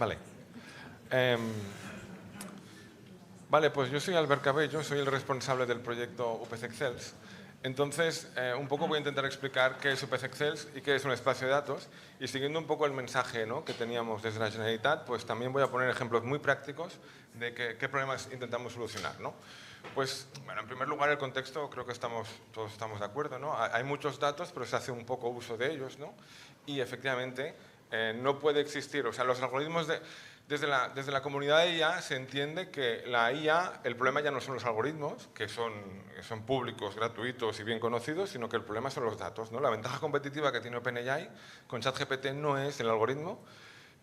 Vale. Vale, pues yo soy Albert Cabello, soy el responsable del proyecto UPC Excels. Entonces, un poco voy a intentar explicar qué es UPC Excels y qué es un espacio de datos. Y siguiendo un poco el mensaje, ¿no?, que teníamos desde la Generalitat, pues también voy a poner ejemplos muy prácticos de qué problemas intentamos solucionar, ¿no? Pues, bueno, en primer lugar, el contexto, creo que todos estamos de acuerdo, ¿no? Hay muchos datos, pero se hace un poco uso de ellos, ¿no? Y efectivamente, no puede existir, o sea, los algoritmos desde la comunidad de IA se entiende que la IA, el problema ya no son los algoritmos, que son públicos, gratuitos y bien conocidos, sino que el problema son los datos, ¿no? La ventaja competitiva que tiene OpenAI con ChatGPT no es el algoritmo,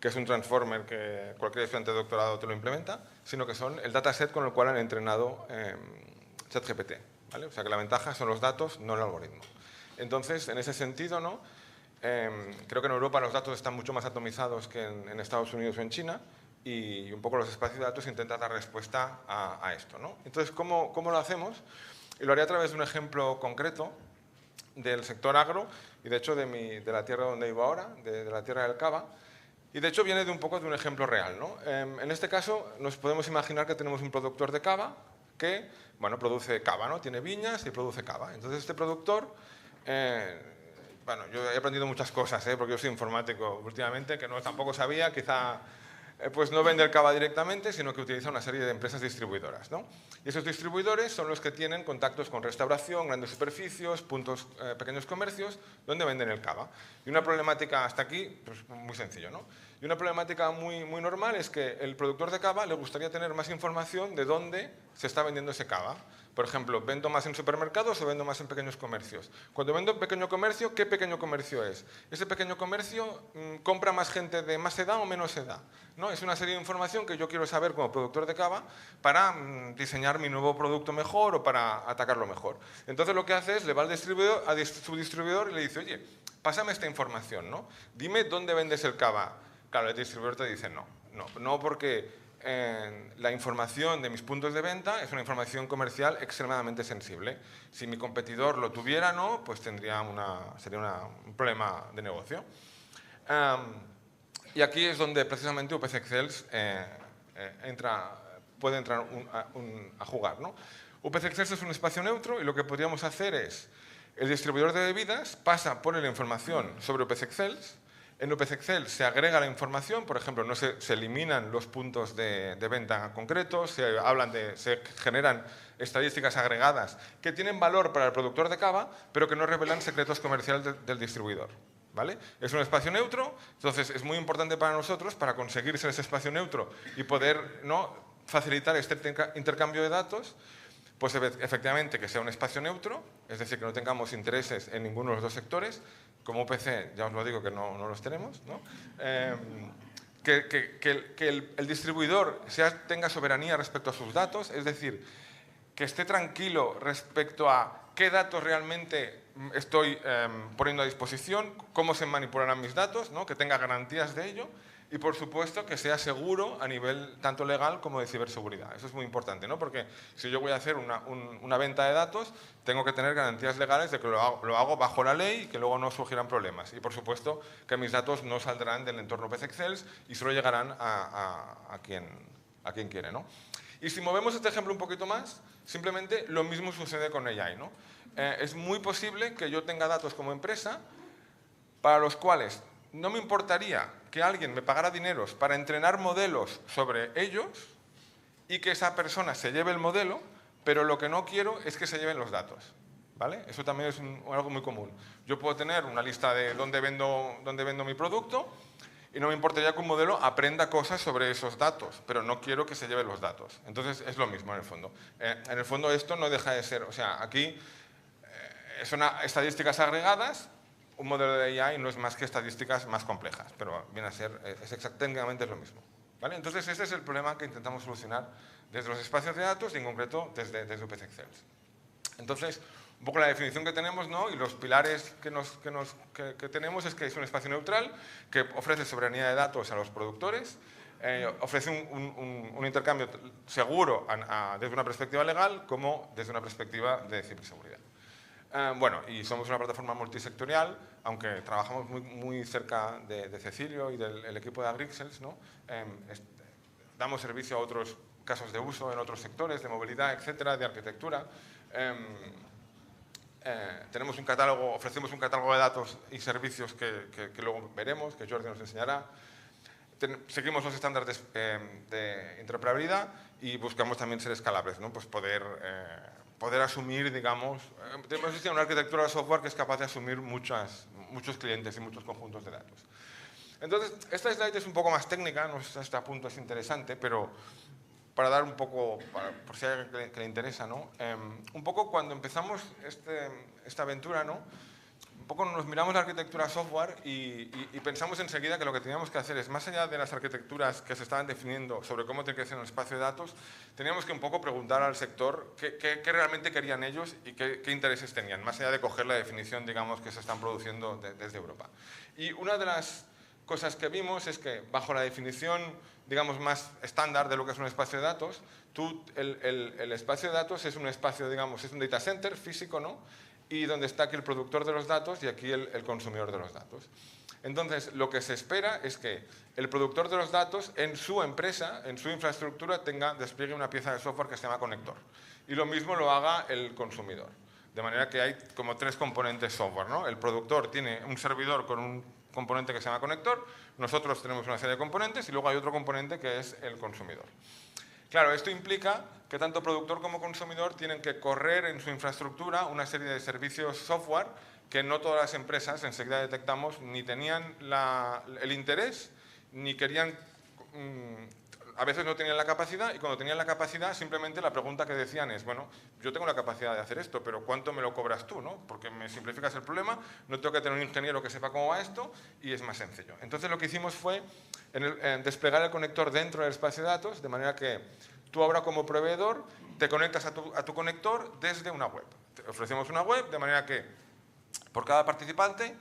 que es un transformer que cualquier estudiante de doctorado te lo implementa, sino que son el dataset con el cual han entrenado ChatGPT, ¿vale? O sea que la ventaja son los datos, no el algoritmo. Entonces, en ese sentido, ¿no?, creo que en Europa los datos están mucho más atomizados que en Estados Unidos o en China, y un poco los espacios de datos intentan dar respuesta a esto, ¿no? Entonces, ¿cómo lo hacemos? Y lo haré a través de un ejemplo concreto del sector agro, y de hecho de la tierra donde vivo ahora, de la tierra del Cava, y de hecho viene de un ejemplo real, ¿no? En este caso nos podemos imaginar que tenemos un productor de cava que, bueno, produce cava, ¿no? Tiene viñas y produce cava. Entonces este productor, bueno, yo he aprendido muchas cosas, porque yo soy informático últimamente, que tampoco sabía, quizá pues no vende el cava directamente, sino que utiliza una serie de empresas distribuidoras, ¿no? Y esos distribuidores son los que tienen contactos con restauración, grandes superficies, pequeños comercios, donde venden el cava. Y una problemática hasta aquí, pues muy sencillo, ¿no? Y una problemática muy normal es que el productor de cava le gustaría tener más información de dónde se está vendiendo ese cava. Por ejemplo, ¿vendo más en supermercados o vendo más en pequeños comercios? Cuando vendo en pequeño comercio, ¿qué pequeño comercio es? ¿Ese pequeño comercio compra más gente de más edad o menos edad? ¿No? Es una serie de información que yo quiero saber como productor de cava para diseñar mi nuevo producto mejor o para atacarlo mejor. Entonces lo que hace es, le va al distribuidor, a su distribuidor y le dice, oye, pásame esta información, ¿no? Dime dónde vendes el cava. Claro, el distribuidor te dice no porque la información de mis puntos de venta es una información comercial extremadamente sensible. Si mi competidor lo tuviera, no, pues sería un problema de negocio. Y aquí es donde precisamente UPC Excels puede entrar a jugar, ¿no? UPC Excels es un espacio neutro y lo que podríamos hacer es, el distribuidor de bebidas pone la información sobre UPC Excels. En UPC Excel se agrega la información, por ejemplo, no se eliminan los puntos de venta concretos, se generan estadísticas agregadas que tienen valor para el productor de cava, pero que no revelan secretos comerciales del distribuidor, ¿vale? Es un espacio neutro, entonces es muy importante para nosotros, para conseguir ser ese espacio neutro y poder, ¿no?, facilitar este intercambio de datos, pues efectivamente que sea un espacio neutro, es decir, que no tengamos intereses en ninguno de los dos sectores. Como UPC, ya os lo digo que no los tenemos, ¿no? Que el distribuidor tenga soberanía respecto a sus datos, es decir, que esté tranquilo respecto a qué datos realmente estoy poniendo a disposición, cómo se manipularán mis datos, ¿no?, que tenga garantías de ello. Y, por supuesto, que sea seguro a nivel tanto legal como de ciberseguridad. Eso es muy importante, ¿no? Porque si yo voy a hacer una venta de datos, tengo que tener garantías legales de que lo hago bajo la ley y que luego no surgirán problemas. Y, por supuesto, que mis datos no saldrán del entorno UPC Excels y solo llegarán a quien quiere, ¿no? Y si movemos este ejemplo un poquito más, simplemente lo mismo sucede con AI, ¿no? Es muy posible que yo tenga datos como empresa para los cuales no me importaría que alguien me pagara dineros para entrenar modelos sobre ellos y que esa persona se lleve el modelo, pero lo que no quiero es que se lleven los datos, ¿vale? Eso también es algo muy común. Yo puedo tener una lista de dónde vendo mi producto y no me importaría que un modelo aprenda cosas sobre esos datos, pero no quiero que se lleven los datos. Entonces es lo mismo en el fondo. En el fondo esto no deja de ser, o sea, aquí son estadísticas agregadas. Un modelo de AI no es más que estadísticas más complejas, pero viene a ser, técnicamente es lo mismo, ¿vale? Entonces, ese es el problema que intentamos solucionar desde los espacios de datos y en concreto desde UPC Excels. Entonces, un poco la definición que tenemos, ¿no?, y los pilares que tenemos es que es un espacio neutral que ofrece soberanía de datos a los productores, ofrece un intercambio seguro desde una perspectiva legal como desde una perspectiva de ciberseguridad. Bueno, y somos una plataforma multisectorial, aunque trabajamos muy cerca de Cecilio y del equipo de Agrixels, ¿no? Damos servicio a otros casos de uso en otros sectores, de movilidad, etcétera, de arquitectura. Tenemos un catálogo, ofrecemos un catálogo de datos y servicios que luego veremos, que Jordi nos enseñará. Seguimos los estándares de interoperabilidad y buscamos también ser escalables, ¿no? Pues poder asumir, digamos, tenemos una arquitectura de software que es capaz de asumir muchos clientes y muchos conjuntos de datos. Entonces, esta slide es un poco más técnica, no sé si hasta este punto es interesante, pero para dar un poco, por si hay alguien que le interesa, ¿no? Un poco cuando empezamos esta aventura, ¿no? Un poco nos miramos la arquitectura software y pensamos enseguida que lo que teníamos que hacer es, más allá de las arquitecturas que se estaban definiendo sobre cómo tiene que ser un espacio de datos, teníamos que un poco preguntar al sector qué realmente querían ellos y qué intereses tenían, más allá de coger la definición, digamos, que se están produciendo desde Europa. Y una de las cosas que vimos es que bajo la definición, digamos, más estándar de lo que es un espacio de datos, el espacio de datos es un espacio, digamos, es un data center físico, ¿no? Y donde está aquí el productor de los datos y aquí el consumidor de los datos. Entonces, lo que se espera es que el productor de los datos en su empresa, en su infraestructura, despliegue una pieza de software que se llama conector. Y lo mismo lo haga el consumidor. De manera que hay como 3 componentes software, ¿no? El productor tiene un servidor con un componente que se llama conector, nosotros tenemos una serie de componentes y luego hay otro componente que es el consumidor. Claro, esto implica que tanto productor como consumidor tienen que correr en su infraestructura una serie de servicios software que no todas las empresas, enseguida detectamos, ni tenían el interés, ni querían, a veces no tenían la capacidad, y cuando tenían la capacidad simplemente la pregunta que decían es, bueno, yo tengo la capacidad de hacer esto, pero ¿cuánto me lo cobras tú? ¿No? Porque me simplificas el problema, no tengo que tener un ingeniero que sepa cómo va esto y es más sencillo. Entonces lo que hicimos fue desplegar el conector dentro del espacio de datos, de manera que tú ahora como proveedor te conectas a tu conector desde una web. Te ofrecemos una web de manera que por cada participante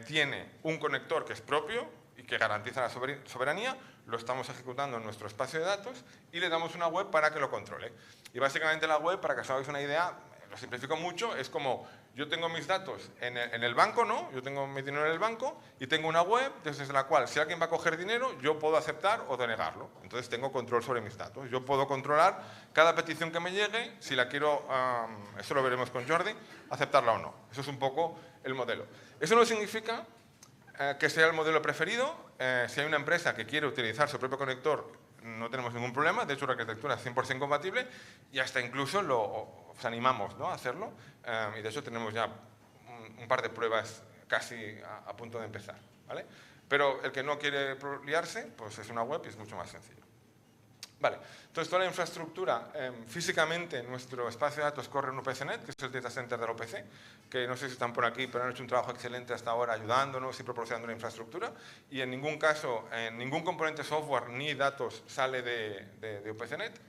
tiene un conector que es propio y que garantiza la soberanía, lo estamos ejecutando en nuestro espacio de datos y le damos una web para que lo controle. Y básicamente la web, para que os hagáis una idea, lo simplifico mucho, es como yo tengo mis datos en el banco, ¿no? Yo tengo mi dinero en el banco y tengo una web desde la cual si alguien va a coger dinero, yo puedo aceptar o denegarlo. Entonces tengo control sobre mis datos. Yo puedo controlar cada petición que me llegue, si la quiero, eso lo veremos con Jordi, aceptarla o no. Eso es un poco el modelo. Eso no significa que sea el modelo preferido. Si hay una empresa que quiere utilizar su propio conector, no tenemos ningún problema. De hecho, la arquitectura es 100% compatible y hasta incluso os animamos, ¿no?, a hacerlo. Y de hecho tenemos ya un par de pruebas casi a punto de empezar, ¿vale? Pero el que no quiere liarse, pues es una web y es mucho más sencillo. Vale, entonces toda la infraestructura, físicamente nuestro espacio de datos corre en UPCnet, que es el data center de la UPC, que no sé si están por aquí, pero han hecho un trabajo excelente hasta ahora ayudándonos y proporcionando la infraestructura, y en ningún caso, ningún componente software ni datos sale de UPCnet.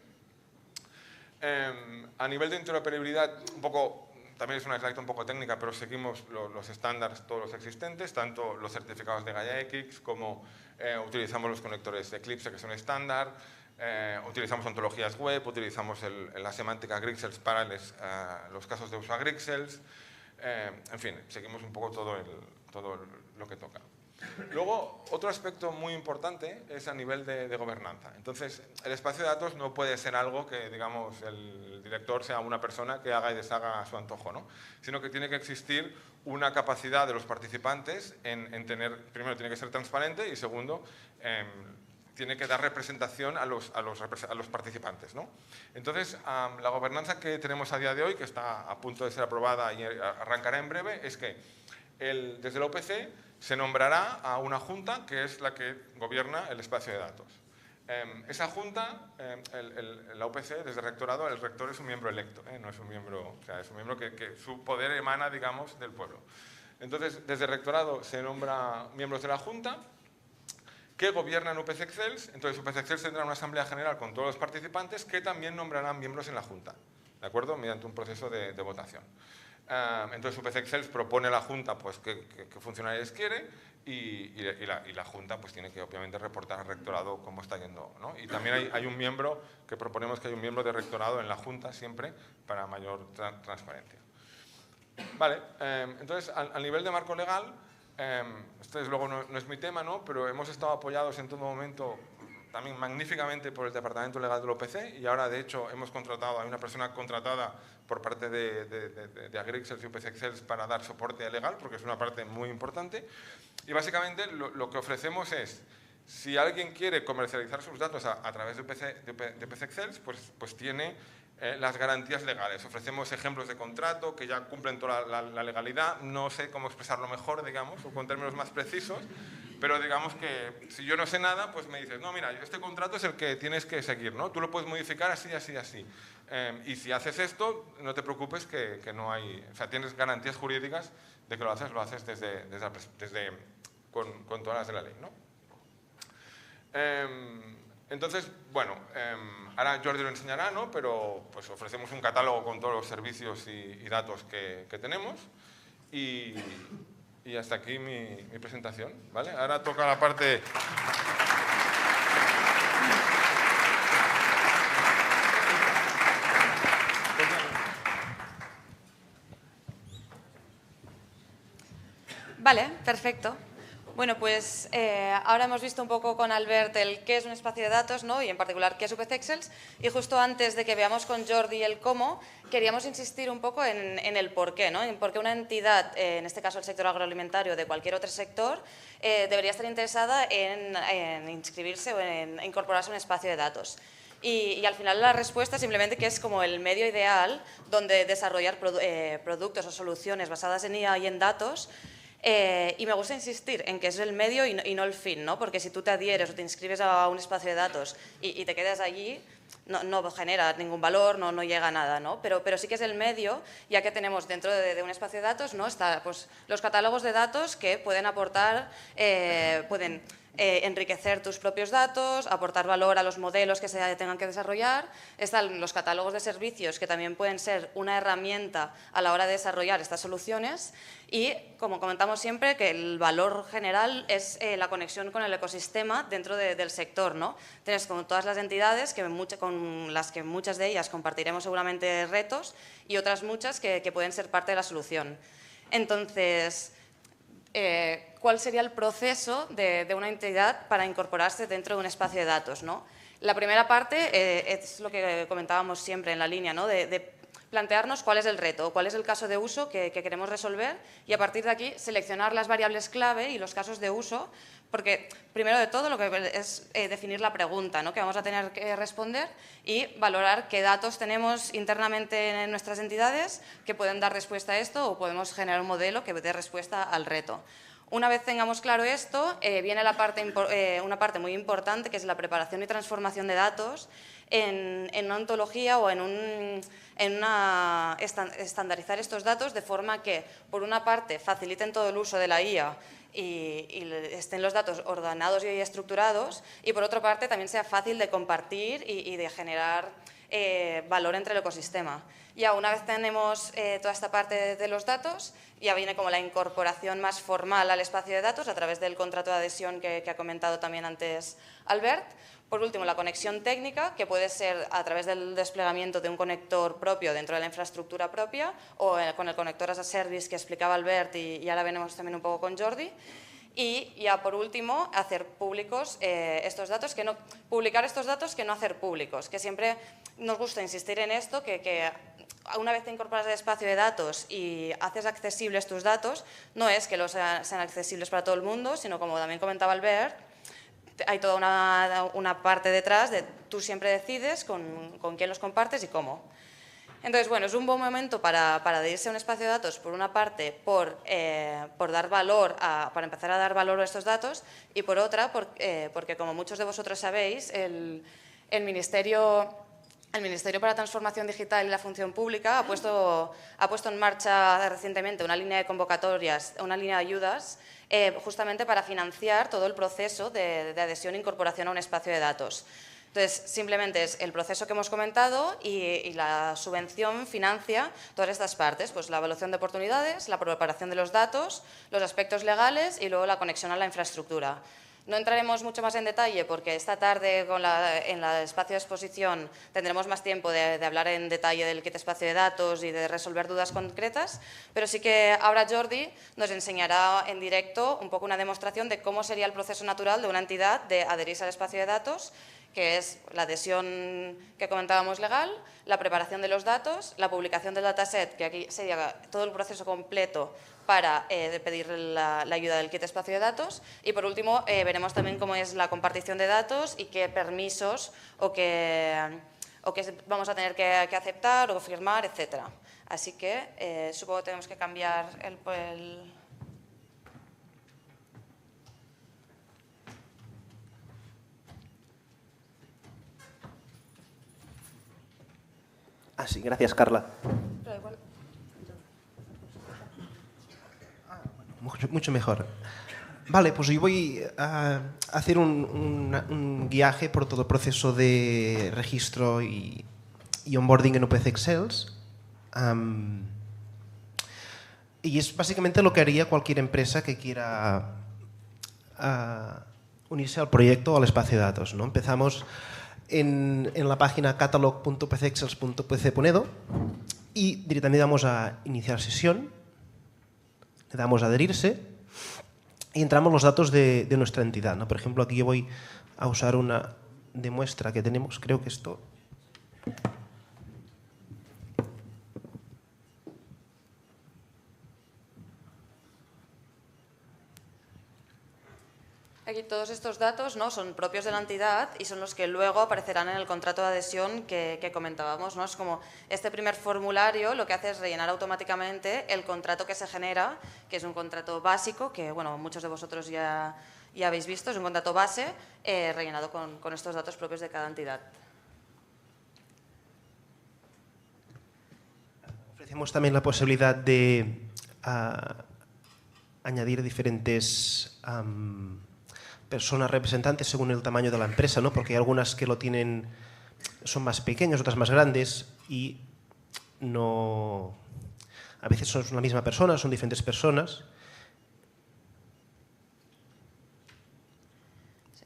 A nivel de interoperabilidad, un poco, también es una slide un poco técnica, pero seguimos los estándares todos los existentes, tanto los certificados de GaiaX como utilizamos los conectores de Eclipse, que son estándar. Utilizamos ontologías web, utilizamos la semántica Grixels para los casos de uso a Grixels. En fin, seguimos un poco todo lo que toca. Luego, otro aspecto muy importante es a nivel de gobernanza. Entonces, el espacio de datos no puede ser algo que, digamos, el director sea una persona que haga y deshaga a su antojo, ¿no? Sino que tiene que existir una capacidad de los participantes en tener, primero, tiene que ser transparente y segundo, tiene que dar representación a los participantes, ¿no? Entonces, la gobernanza que tenemos a día de hoy, que está a punto de ser aprobada y arrancará en breve, es que desde la UPC se nombrará a una junta que es la que gobierna el espacio de datos. Esa junta, la UPC, desde el rectorado, el rector es un miembro electo, no es un miembro, o sea, es un miembro que su poder emana, digamos, del pueblo. Entonces, desde el rectorado se nombra miembros de la junta que gobiernan UPC Excels. Entonces, UPC Excels tendrá una asamblea general con todos los participantes que también nombrarán miembros en la junta, ¿de acuerdo?, mediante un proceso de votación. Entonces, UPC Excels propone a la junta pues, qué funcionarios quiere y la junta pues, tiene que, obviamente, reportar al rectorado cómo está yendo, ¿no? Y también hay un miembro, que proponemos que haya un miembro de rectorado en la junta siempre para mayor transparencia. Vale, entonces, al nivel de marco legal, esto desde luego no es mi tema, ¿no? Pero hemos estado apoyados en todo momento también magníficamente por el Departamento Legal del OPC y ahora, de hecho, hemos contratado a una persona contratada por parte de Agrixels y UPC Excels para dar soporte legal, porque es una parte muy importante. Y básicamente lo que ofrecemos es, si alguien quiere comercializar sus datos a través de UPC Excels, pues tiene las garantías legales. Ofrecemos ejemplos de contrato que ya cumplen toda la legalidad. No sé cómo expresarlo mejor, digamos, o con términos más precisos, pero digamos que si yo no sé nada, pues me dices, no, mira, este contrato es el que tienes que seguir, ¿no? Tú lo puedes modificar así, así, así. Y si haces esto, no te preocupes que no hay... O sea, tienes garantías jurídicas de que lo haces con todas las de la ley, ¿no? Entonces, bueno, ahora Jordi lo enseñará, ¿no? Pero pues ofrecemos un catálogo con todos los servicios y datos que tenemos y hasta aquí mi presentación, ¿vale? Ahora toca la parte... Vale, perfecto. Bueno, pues ahora hemos visto un poco con Albert el qué es un espacio de datos, ¿no? Y en particular qué es UPC Excels. Y justo antes de que veamos con Jordi el cómo, queríamos insistir un poco en el por qué, ¿no? En por qué una entidad, en este caso el sector agroalimentario, de cualquier otro sector, debería estar interesada en inscribirse o en incorporarse a un espacio de datos. Y al final la respuesta simplemente que es como el medio ideal donde desarrollar productos o soluciones basadas en IA y en datos. Y me gusta insistir en que es el medio y no el fin, ¿no? Porque si tú te adhieres o te inscribes a un espacio de datos y te quedas allí, no genera ningún valor, no llega a nada, ¿no? Pero sí que es el medio, ya que tenemos dentro de un espacio de datos, ¿no? Está, pues, los catálogos de datos que pueden aportar, pueden enriquecer tus propios datos, aportar valor a los modelos que se tengan que desarrollar. Están los catálogos de servicios que también pueden ser una herramienta a la hora de desarrollar estas soluciones y, como comentamos siempre, que el valor general es la conexión con el ecosistema dentro del sector, ¿no? Tienes como todas las entidades con las que muchas de ellas compartiremos seguramente retos y otras muchas que pueden ser parte de la solución. Entonces, ¿cuál sería el proceso de una entidad para incorporarse dentro de un espacio de datos, ¿no? La primera parte es lo que comentábamos siempre en la línea, ¿no? De plantearnos cuál es el reto, cuál es el caso de uso que queremos resolver y a partir de aquí seleccionar las variables clave y los casos de uso, porque primero de todo lo que es definir la pregunta, ¿no? Que vamos a tener que responder y valorar qué datos tenemos internamente en nuestras entidades que pueden dar respuesta a esto o podemos generar un modelo que dé respuesta al reto. Una vez tengamos claro esto, viene una parte muy importante que es la preparación y transformación de datos en una ontología o estandarizar estos datos de forma que, por una parte, faciliten todo el uso de la IA y estén los datos ordenados y estructurados y, por otra parte, también sea fácil de compartir y de generar valor entre el ecosistema. Ya una vez tenemos toda esta parte de los datos, ya viene como la incorporación más formal al espacio de datos a través del contrato de adhesión que ha comentado también antes Albert. Por último, la conexión técnica, que puede ser a través del desplegamiento de un conector propio dentro de la infraestructura propia o con el conector as a service que explicaba Albert y ahora veremos también un poco con Jordi. Y ya por último, hacer públicos estos datos, publicar estos datos que no hacer públicos, que siempre nos gusta insistir en esto, que una vez te incorporas al espacio de datos y haces accesibles tus datos, no es que los sean accesibles para todo el mundo, sino como también comentaba Albert, hay toda una parte detrás de tú siempre decides con quién los compartes y cómo. Entonces, bueno, es un buen momento para adherirse a un espacio de datos, por una parte, por dar valor, para empezar a dar valor a estos datos, y por otra, porque como muchos de vosotros sabéis, el Ministerio para la Transformación Digital y la Función Pública ha puesto en marcha recientemente una línea de convocatorias, una línea de ayudas, justamente para financiar todo el proceso de adhesión e incorporación a un espacio de datos. Entonces, simplemente es el proceso que hemos comentado y la subvención financia todas estas partes, pues la evaluación de oportunidades, la preparación de los datos, los aspectos legales y luego la conexión a la infraestructura. No entraremos mucho más en detalle porque esta tarde en el espacio de exposición tendremos más tiempo de hablar en detalle del kit espacio de datos y de resolver dudas concretas, pero sí que ahora Jordi nos enseñará en directo un poco una demostración de cómo sería el proceso natural de una entidad de adherirse al espacio de datos, que es la adhesión que comentábamos legal, la preparación de los datos, la publicación del dataset, que aquí sería todo el proceso completo para pedir la ayuda del kit espacio de datos, y por último veremos también cómo es la compartición de datos y qué permisos o qué vamos a tener que aceptar o firmar, etc. Así que supongo que tenemos que cambiar el Sí, gracias, Carla. Mucho mejor. Vale, pues yo voy a hacer un guiaje por todo el proceso de registro y onboarding en UPC Excels. Y es básicamente lo que haría cualquier empresa que quiera unirse al proyecto o al espacio de datos, ¿no? Empezamos en la página catalog.upcexcels.pc.edo y directamente damos a iniciar sesión, le damos a adherirse y entramos los datos de nuestra entidad, ¿no? Por ejemplo, aquí yo voy a usar una de muestra que tenemos, creo que esto... Aquí todos estos datos, ¿no?, son propios de la entidad y son los que luego aparecerán en el contrato de adhesión que comentábamos, ¿no? Es como este primer formulario lo que hace es rellenar automáticamente el contrato que se genera, que es un contrato básico, que bueno, muchos de vosotros ya habéis visto, es un contrato base rellenado con estos datos propios de cada entidad. Ofrecemos también la posibilidad de añadir diferentes personas representantes según el tamaño de la empresa, ¿no? Porque hay algunas que lo tienen, son más pequeñas, otras más grandes y no, a veces son la misma persona, son diferentes personas.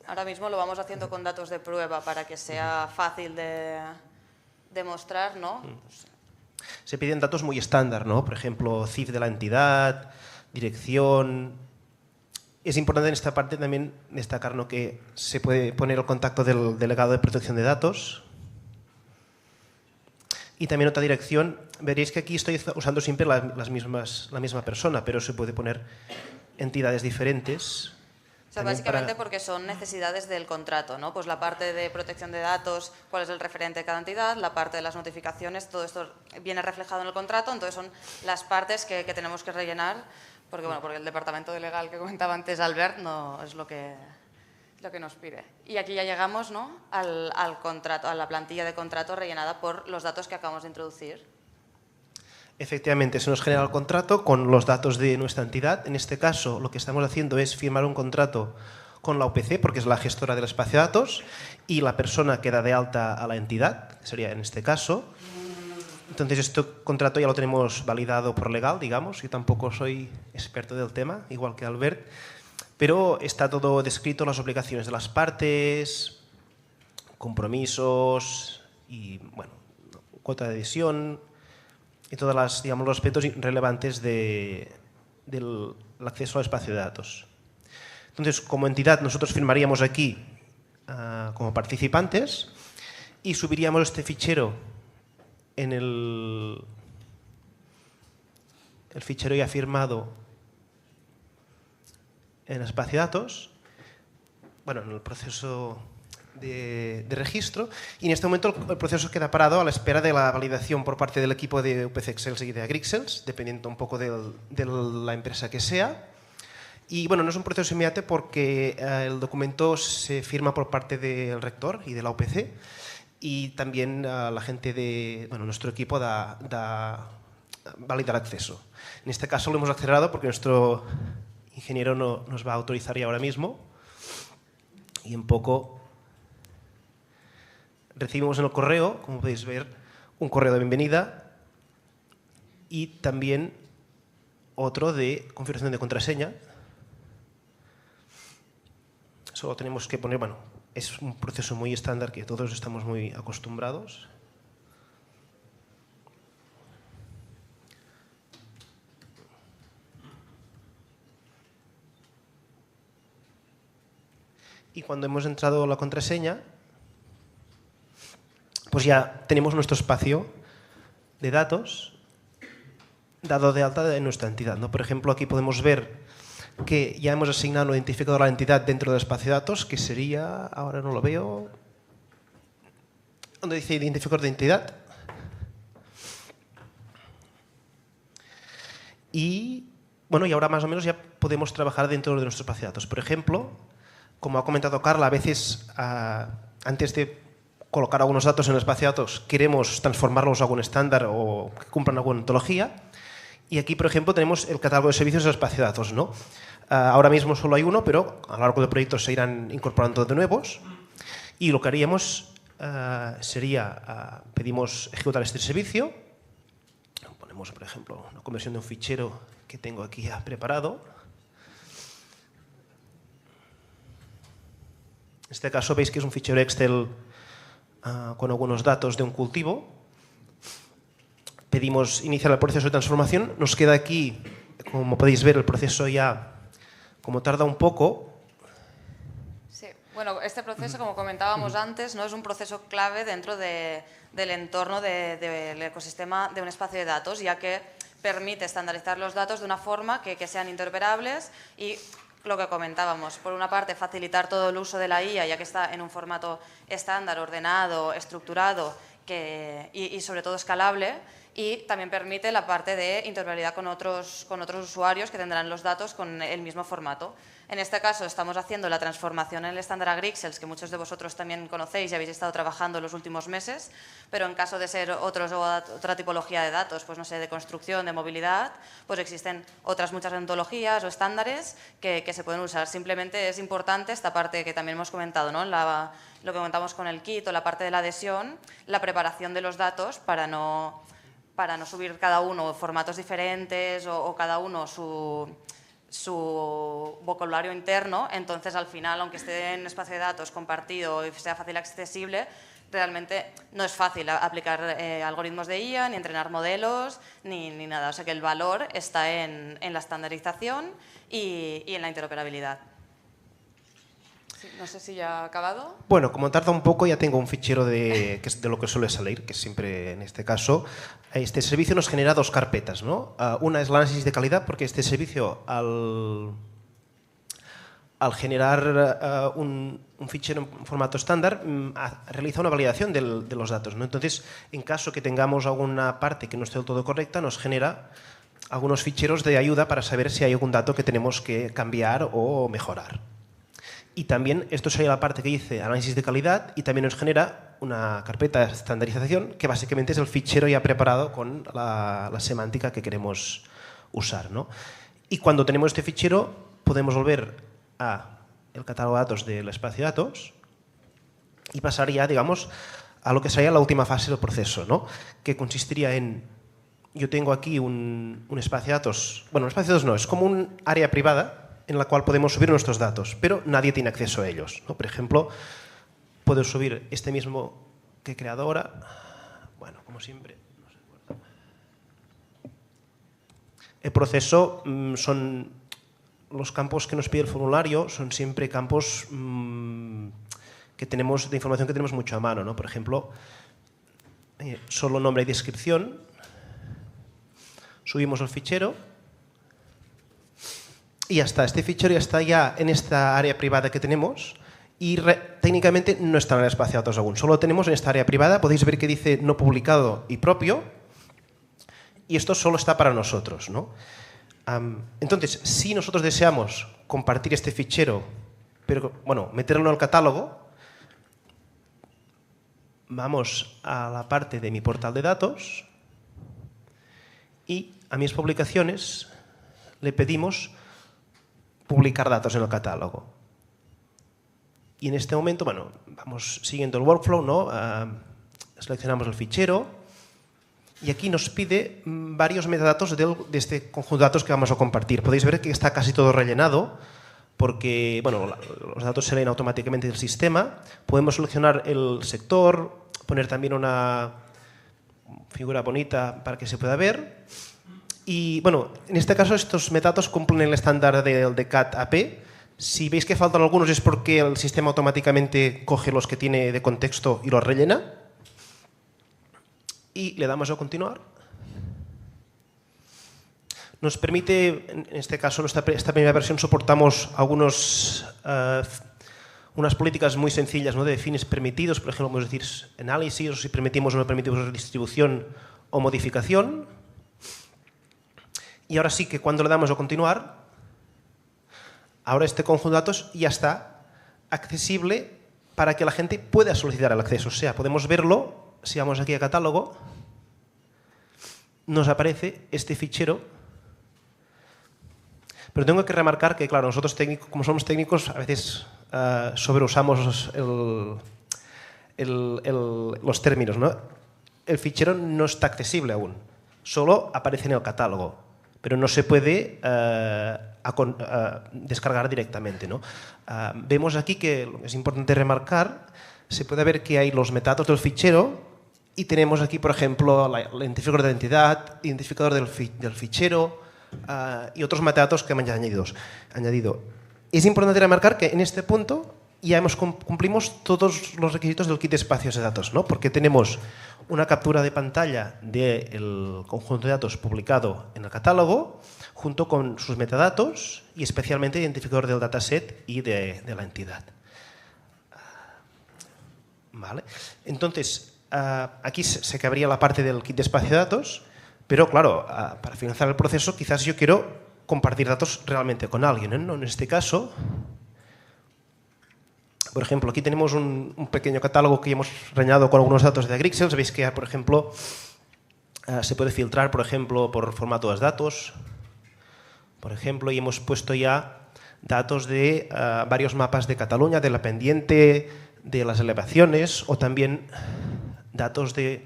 Ahora mismo lo vamos haciendo con datos de prueba para que sea fácil de demostrar, ¿no? Se piden datos muy estándar, ¿no? Por ejemplo, CIF de la entidad, dirección. Es importante en esta parte también destacar, ¿no?, que se puede poner el contacto del delegado de protección de datos. Y también otra dirección. Veréis que aquí estoy usando siempre la misma persona, pero se puede poner entidades diferentes. O sea, básicamente porque son necesidades del contrato, ¿no? Pues la parte de protección de datos, cuál es el referente de cada entidad, la parte de las notificaciones, todo esto viene reflejado en el contrato, entonces son las partes que tenemos que rellenar, porque bueno, porque el departamento de legal que comentaba antes Albert no es lo que nos pide. Y aquí ya llegamos, ¿no?, al contrato, a la plantilla de contrato rellenada por los datos que acabamos de introducir. Efectivamente, se nos genera el contrato con los datos de nuestra entidad. En este caso, lo que estamos haciendo es firmar un contrato con la UPC, porque es la gestora del espacio de datos, y la persona que da de alta a la entidad, que sería en este caso. Entonces, este contrato ya lo tenemos validado por legal, digamos. Yo tampoco soy experto del tema, igual que Albert, pero está todo descrito, las obligaciones de las partes, compromisos y, bueno, cuota de adhesión y todos los aspectos relevantes del acceso al espacio de datos. Entonces, como entidad, nosotros firmaríamos aquí como participantes y subiríamos este fichero en el fichero ya firmado en el espacio de datos, bueno, en el proceso de registro, y en este momento el proceso queda parado a la espera de la validación por parte del equipo de UPC Excels y de Agrixels, dependiendo un poco de la empresa que sea. Y bueno, no es un proceso inmediato porque el documento se firma por parte del rector y de la UPC, y también la gente de nuestro equipo valida el acceso. En este caso lo hemos acelerado porque nuestro ingeniero no nos va a autorizar ya ahora mismo, y en poco recibimos en el correo, como podéis ver, un correo de bienvenida y también otro de confirmación de contraseña. Solo tenemos que poner, bueno, es un proceso muy estándar que todos estamos muy acostumbrados. Y cuando hemos entrado la contraseña, pues ya tenemos nuestro espacio de datos dado de alta en nuestra entidad, ¿no? Por ejemplo, aquí podemos ver que ya hemos asignado un identificador a la entidad dentro del espacio de datos, que sería, ahora no lo veo, donde dice identificador de entidad. Y bueno, y ahora más o menos ya podemos trabajar dentro de nuestro espacio de datos. Por ejemplo, como ha comentado Carla, a veces antes de colocar algunos datos en el espacio de datos queremos transformarlos a algún estándar o que cumplan alguna ontología. Y aquí, por ejemplo, tenemos el catálogo de servicios del espacio de datos, ¿no? Ahora mismo solo hay uno, pero a lo largo del proyecto se irán incorporando de nuevos. Y lo que haríamos sería, pedimos ejecutar este servicio. Ponemos, por ejemplo, una conversión de un fichero que tengo aquí ya preparado. En este caso veis que es un fichero Excel con algunos datos de un cultivo. Pedimos iniciar el proceso de transformación. Nos queda aquí, como podéis ver, el proceso ya, como tarda un poco. Sí, bueno, este proceso, como comentábamos antes, no es un proceso clave dentro del entorno del ecosistema de un espacio de datos, ya que permite estandarizar los datos de una forma que sean interoperables y lo que comentábamos, por una parte facilitar todo el uso de la IA, ya que está en un formato estándar, ordenado, estructurado y sobre todo escalable, y también permite la parte de interoperabilidad con otros usuarios que tendrán los datos con el mismo formato. En este caso estamos haciendo la transformación en el estándar a Grixels, que muchos de vosotros también conocéis y habéis estado trabajando en los últimos meses, pero en caso de ser otra tipología de datos, pues no sé, de construcción, de movilidad, pues existen otras muchas ontologías o estándares que se pueden usar. Simplemente es importante esta parte que también hemos comentado, ¿no? Lo que comentamos con el kit o la parte de la adhesión, la preparación de los datos para no subir cada uno formatos diferentes o cada uno su vocabulario interno. Entonces, al final, aunque esté en espacio de datos compartido y sea fácil accesible, realmente no es fácil aplicar algoritmos de IA, ni entrenar modelos, ni nada. O sea que el valor está en la estandarización y en la interoperabilidad. Sí, no sé si ya ha acabado. Bueno, como tarda un poco, ya tengo un fichero que es de lo que suele salir, que siempre en este caso. Este servicio nos genera dos carpetas, ¿no? Una es el análisis de calidad, porque este servicio, al generar un fichero en formato estándar, realiza una validación de los datos, ¿no? Entonces, en caso que tengamos alguna parte que no esté del todo correcta, nos genera algunos ficheros de ayuda para saber si hay algún dato que tenemos que cambiar o mejorar. Y también, esto sería la parte que dice análisis de calidad, y también nos genera una carpeta de estandarización que básicamente es el fichero ya preparado con la semántica que queremos usar, ¿no? Y cuando tenemos este fichero podemos volver al catálogo de datos del espacio de datos y pasar ya, digamos, a lo que sería la última fase del proceso, ¿no? Que consistiría en, yo tengo aquí un espacio de datos, bueno, un espacio de datos no, es como un área privada en la cual podemos subir nuestros datos, pero nadie tiene acceso a ellos, ¿no? Por ejemplo, puedo subir este mismo que he creado ahora. Bueno, como siempre, no se acuerda. El proceso son los campos que nos pide el formulario, son siempre campos que tenemos, de información que tenemos mucho a mano, ¿no? Por ejemplo, solo nombre y descripción. Subimos el fichero. Y ya está, este fichero ya está ya en esta área privada que tenemos y técnicamente no está en el espacio de datos aún. Solo lo tenemos en esta área privada. Podéis ver que dice no publicado y propio, y esto solo está para nosotros, ¿no? Entonces, si nosotros deseamos compartir este fichero, pero bueno, meterlo en el catálogo, vamos a la parte de mi portal de datos y a mis publicaciones le pedimos publicar datos en el catálogo. Y en este momento, bueno, vamos siguiendo el workflow, ¿no? Seleccionamos el fichero y aquí nos pide varios metadatos de este conjunto de datos que vamos a compartir. Podéis ver que está casi todo rellenado porque bueno, los datos se leen automáticamente del sistema. Podemos seleccionar el sector, poner también una figura bonita para que se pueda ver. Y bueno, en este caso estos metadatos cumplen el estándar del de CAT AP. Si veis que faltan algunos es porque el sistema automáticamente coge los que tiene de contexto y los rellena. Y le damos a continuar. Nos permite, en este caso, esta primera versión, soportamos unas políticas muy sencillas, ¿no?, de fines permitidos. Por ejemplo, podemos decir análisis, o si permitimos o no permitimos distribución o modificación. Y ahora sí que cuando le damos a continuar, ahora este conjunto de datos ya está accesible para que la gente pueda solicitar el acceso. O sea, podemos verlo, si vamos aquí a catálogo, nos aparece este fichero. Pero tengo que remarcar que, claro, nosotros como somos técnicos, a veces sobreusamos los términos, ¿no? El fichero no está accesible aún, solo aparece en el catálogo, pero no se puede descargar directamente, ¿no? Vemos aquí que es importante remarcar, se puede ver que hay los metadatos del fichero y tenemos aquí, por ejemplo, el identificador de identidad, identificador del fichero, y otros metadatos que hemos añadido. Es importante remarcar que en este punto ya cumplimos todos los requisitos del kit de espacios de datos, ¿no? Porque tenemos una captura de pantalla del conjunto de datos publicado en el catálogo, junto con sus metadatos y especialmente el identificador del dataset y de la entidad. ¿Vale? Entonces, aquí se acabaría la parte del kit de espacio de datos. Pero, claro, para finalizar el proceso, quizás yo quiero compartir datos realmente con alguien, ¿no? En este caso, por ejemplo, aquí tenemos un pequeño catálogo que hemos rellenado con algunos datos de Grixels. Veis que, por ejemplo, se puede filtrar, por ejemplo, por formato de datos, por ejemplo, y hemos puesto ya datos de varios mapas de Cataluña, de la pendiente, de las elevaciones, o también datos de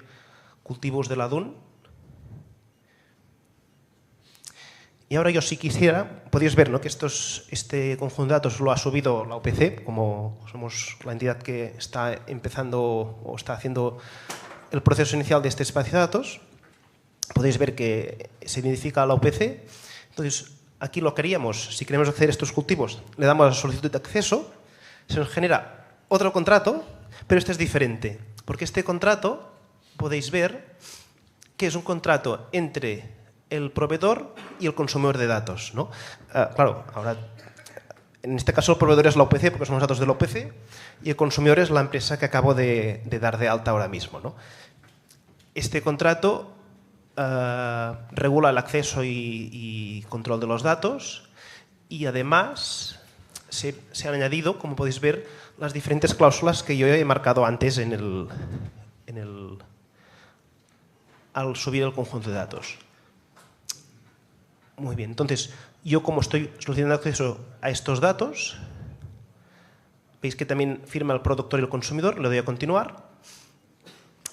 cultivos de la dun. Y ahora yo, si quisiera, podéis ver, ¿no?, que este conjunto de datos lo ha subido la UPC, como somos la entidad que está empezando o está haciendo el proceso inicial de este espacio de datos. Podéis ver que se identifica la UPC. Entonces, aquí lo que haríamos, si queremos acceder a estos cultivos, le damos a solicitud de acceso, se nos genera otro contrato, pero este es diferente, porque este contrato podéis ver que es un contrato entre el proveedor y el consumidor de datos, ¿no? Claro, ahora, en este caso el proveedor es la UPC, porque son los datos de la UPC, y el consumidor es la empresa que acabo de dar de alta ahora mismo, ¿no? Este contrato regula el acceso y control de los datos, y además se han añadido, como podéis ver, las diferentes cláusulas que yo he marcado antes al subir el conjunto de datos. Muy bien, entonces, yo como estoy solicitando acceso a estos datos, veis que también firma el productor y el consumidor, le doy a continuar,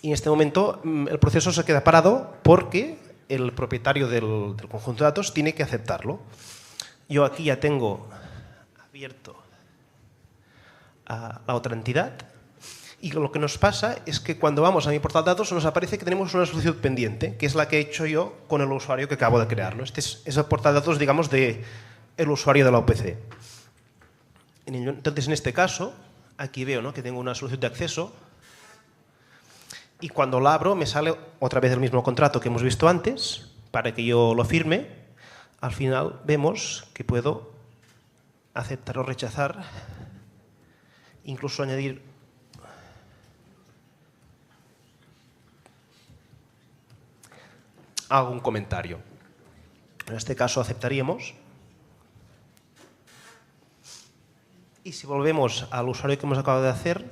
y en este momento el proceso se queda parado porque el propietario del conjunto de datos tiene que aceptarlo. Yo aquí ya tengo abierto a la otra entidad, y lo que nos pasa es que cuando vamos a mi portal de datos nos aparece que tenemos una solicitud pendiente, que es la que he hecho yo con el usuario que acabo de crear, ¿no? Este es el portal de datos, digamos, del usuario de la UPC. Entonces, en este caso, aquí veo, ¿no?, que tengo una solicitud de acceso, y cuando la abro me sale otra vez el mismo contrato que hemos visto antes, para que yo lo firme. Al final vemos que puedo aceptar o rechazar, incluso añadir algún comentario. En este caso aceptaríamos. Y si volvemos al usuario que hemos acabado de hacer,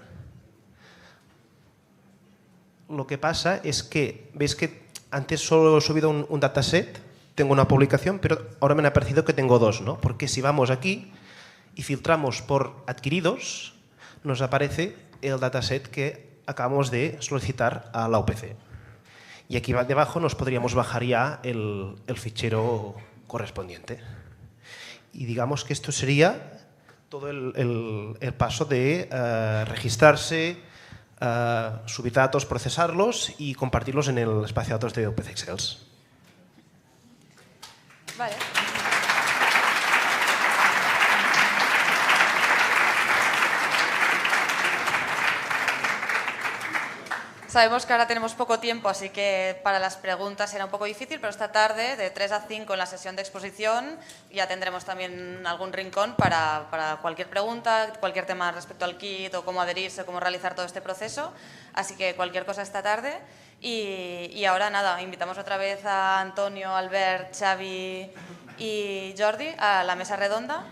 lo que pasa es que, veis que antes solo he subido un dataset, tengo una publicación, pero ahora me ha parecido que tengo dos, ¿no? Porque si vamos aquí y filtramos por adquiridos, nos aparece el dataset que acabamos de solicitar a la UPC. Y aquí debajo nos podríamos bajar ya el fichero correspondiente. Y digamos que esto sería todo el paso de registrarse, subir datos, procesarlos y compartirlos en el espacio de datos de UPC Excels. Vale. Sabemos que ahora tenemos poco tiempo, así que para las preguntas será un poco difícil, pero esta tarde, de 3 a 5 en la sesión de exposición, ya tendremos también algún rincón para cualquier pregunta, cualquier tema respecto al kit o cómo adherirse, cómo realizar todo este proceso. Así que cualquier cosa esta tarde. Y ahora nada, invitamos otra vez a Antonio, Albert, Xavi y Jordi a la mesa redonda.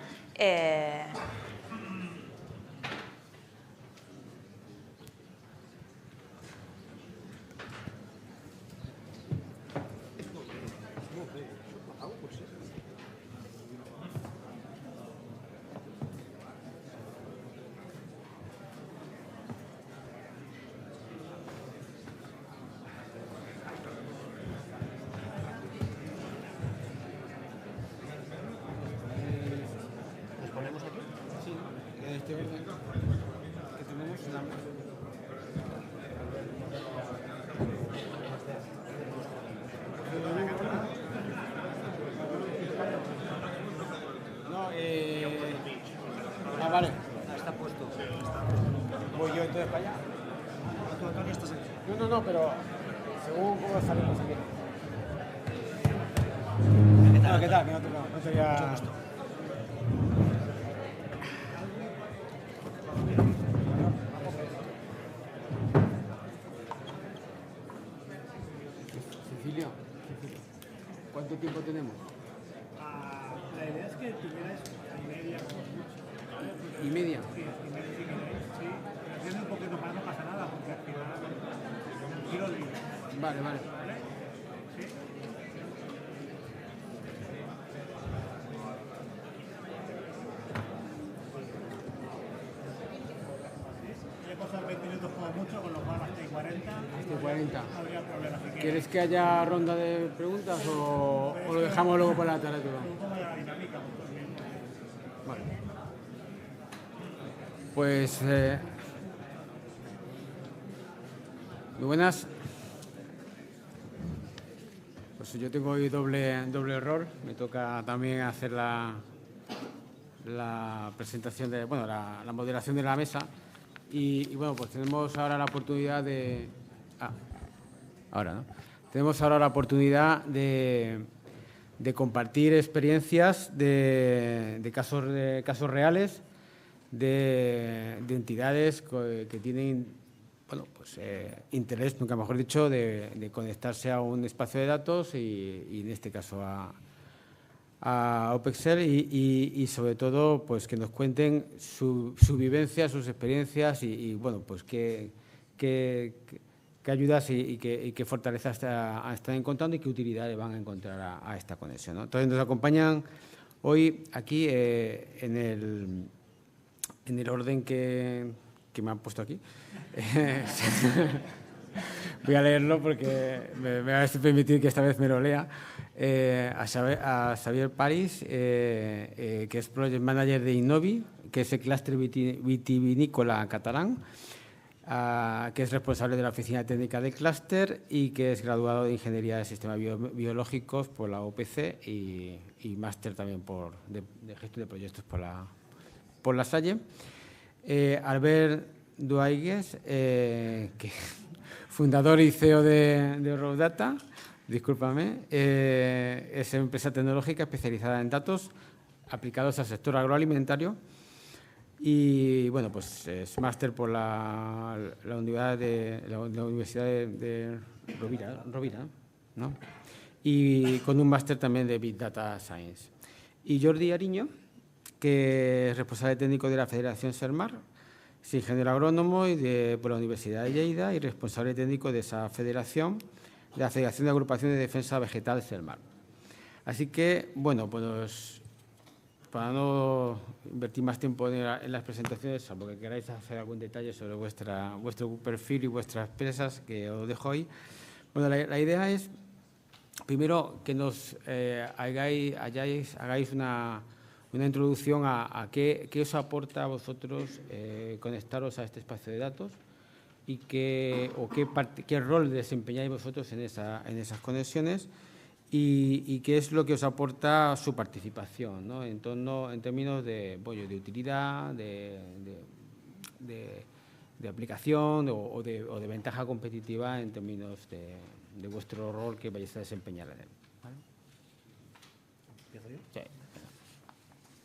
Vale. Está puesto. Voy yo entonces para allá. No, pero según cómo salimos aquí. ¿Qué tal? No sería... Mucho gusto. Cecilia, ¿cuánto tiempo tenemos? La idea es que tuvierais media. ¿Y media? Sí, haciendo un poquito más no pasa nada, porque al final quiero libre. Vale. ¿Sí? Voy a pasar 20 minutos como mucho, con lo cual hasta 40. Hasta 40. No habría problema. Si ¿Quieres que haya ronda de preguntas o lo dejamos luego para la tarde? ¿Cómo va la dinámica? Vale. Pues, muy buenas. Pues yo tengo hoy doble error. Me toca también hacer la presentación de, bueno, la moderación de la mesa. Y bueno, pues tenemos ahora la oportunidad de... ahora, ¿no? Tenemos ahora la oportunidad de compartir experiencias de casos reales de entidades que tienen, bueno, pues interés, nunca mejor dicho, de conectarse a un espacio de datos y en este caso a OpenExcel y sobre todo pues que nos cuenten su vivencia, sus experiencias y bueno, pues qué ayudas y qué fortalezas están encontrando y qué utilidades van a encontrar a esta conexión, ¿no? Entonces nos acompañan hoy aquí en el orden que me han puesto aquí. Voy a leerlo porque me va a permitir que esta vez me lo lea. A Xavier París, que es Project Manager de Innovi, que es el clúster vitivinícola catalán, que es responsable de la oficina técnica del clúster y que es graduado de Ingeniería de Sistemas Biológicos por la UPC y máster también de gestión de proyectos por la Salle. Albert Duaigues, que fundador y CEO de Raw Data, discúlpame, es una empresa tecnológica especializada en datos aplicados al sector agroalimentario y bueno, pues es máster por la Universidad de Rovira, ¿no? Y con un máster también de Big Data Science. Y Jordi Ariño, que es responsable técnico de la Federación Sermar, es ingeniero agrónomo por la Universidad de Lleida y responsable técnico de esa federación, de la Federación de Agrupaciones de Defensa Vegetal Sermar. Así que, bueno, pues para no invertir más tiempo en las presentaciones, salvo que queráis hacer algún detalle sobre vuestro perfil y vuestras empresas, que os dejo ahí. Bueno, la idea es, primero, que nos hagáis una introducción a qué os aporta a vosotros conectaros a este espacio de datos y qué rol desempeñáis vosotros en esas conexiones y qué es lo que os aporta su participación, ¿no? En términos de utilidad, de aplicación o de ventaja competitiva en términos de vuestro rol que vayáis a desempeñar en él. ¿Vale? ¿Empiezo yo? Sí.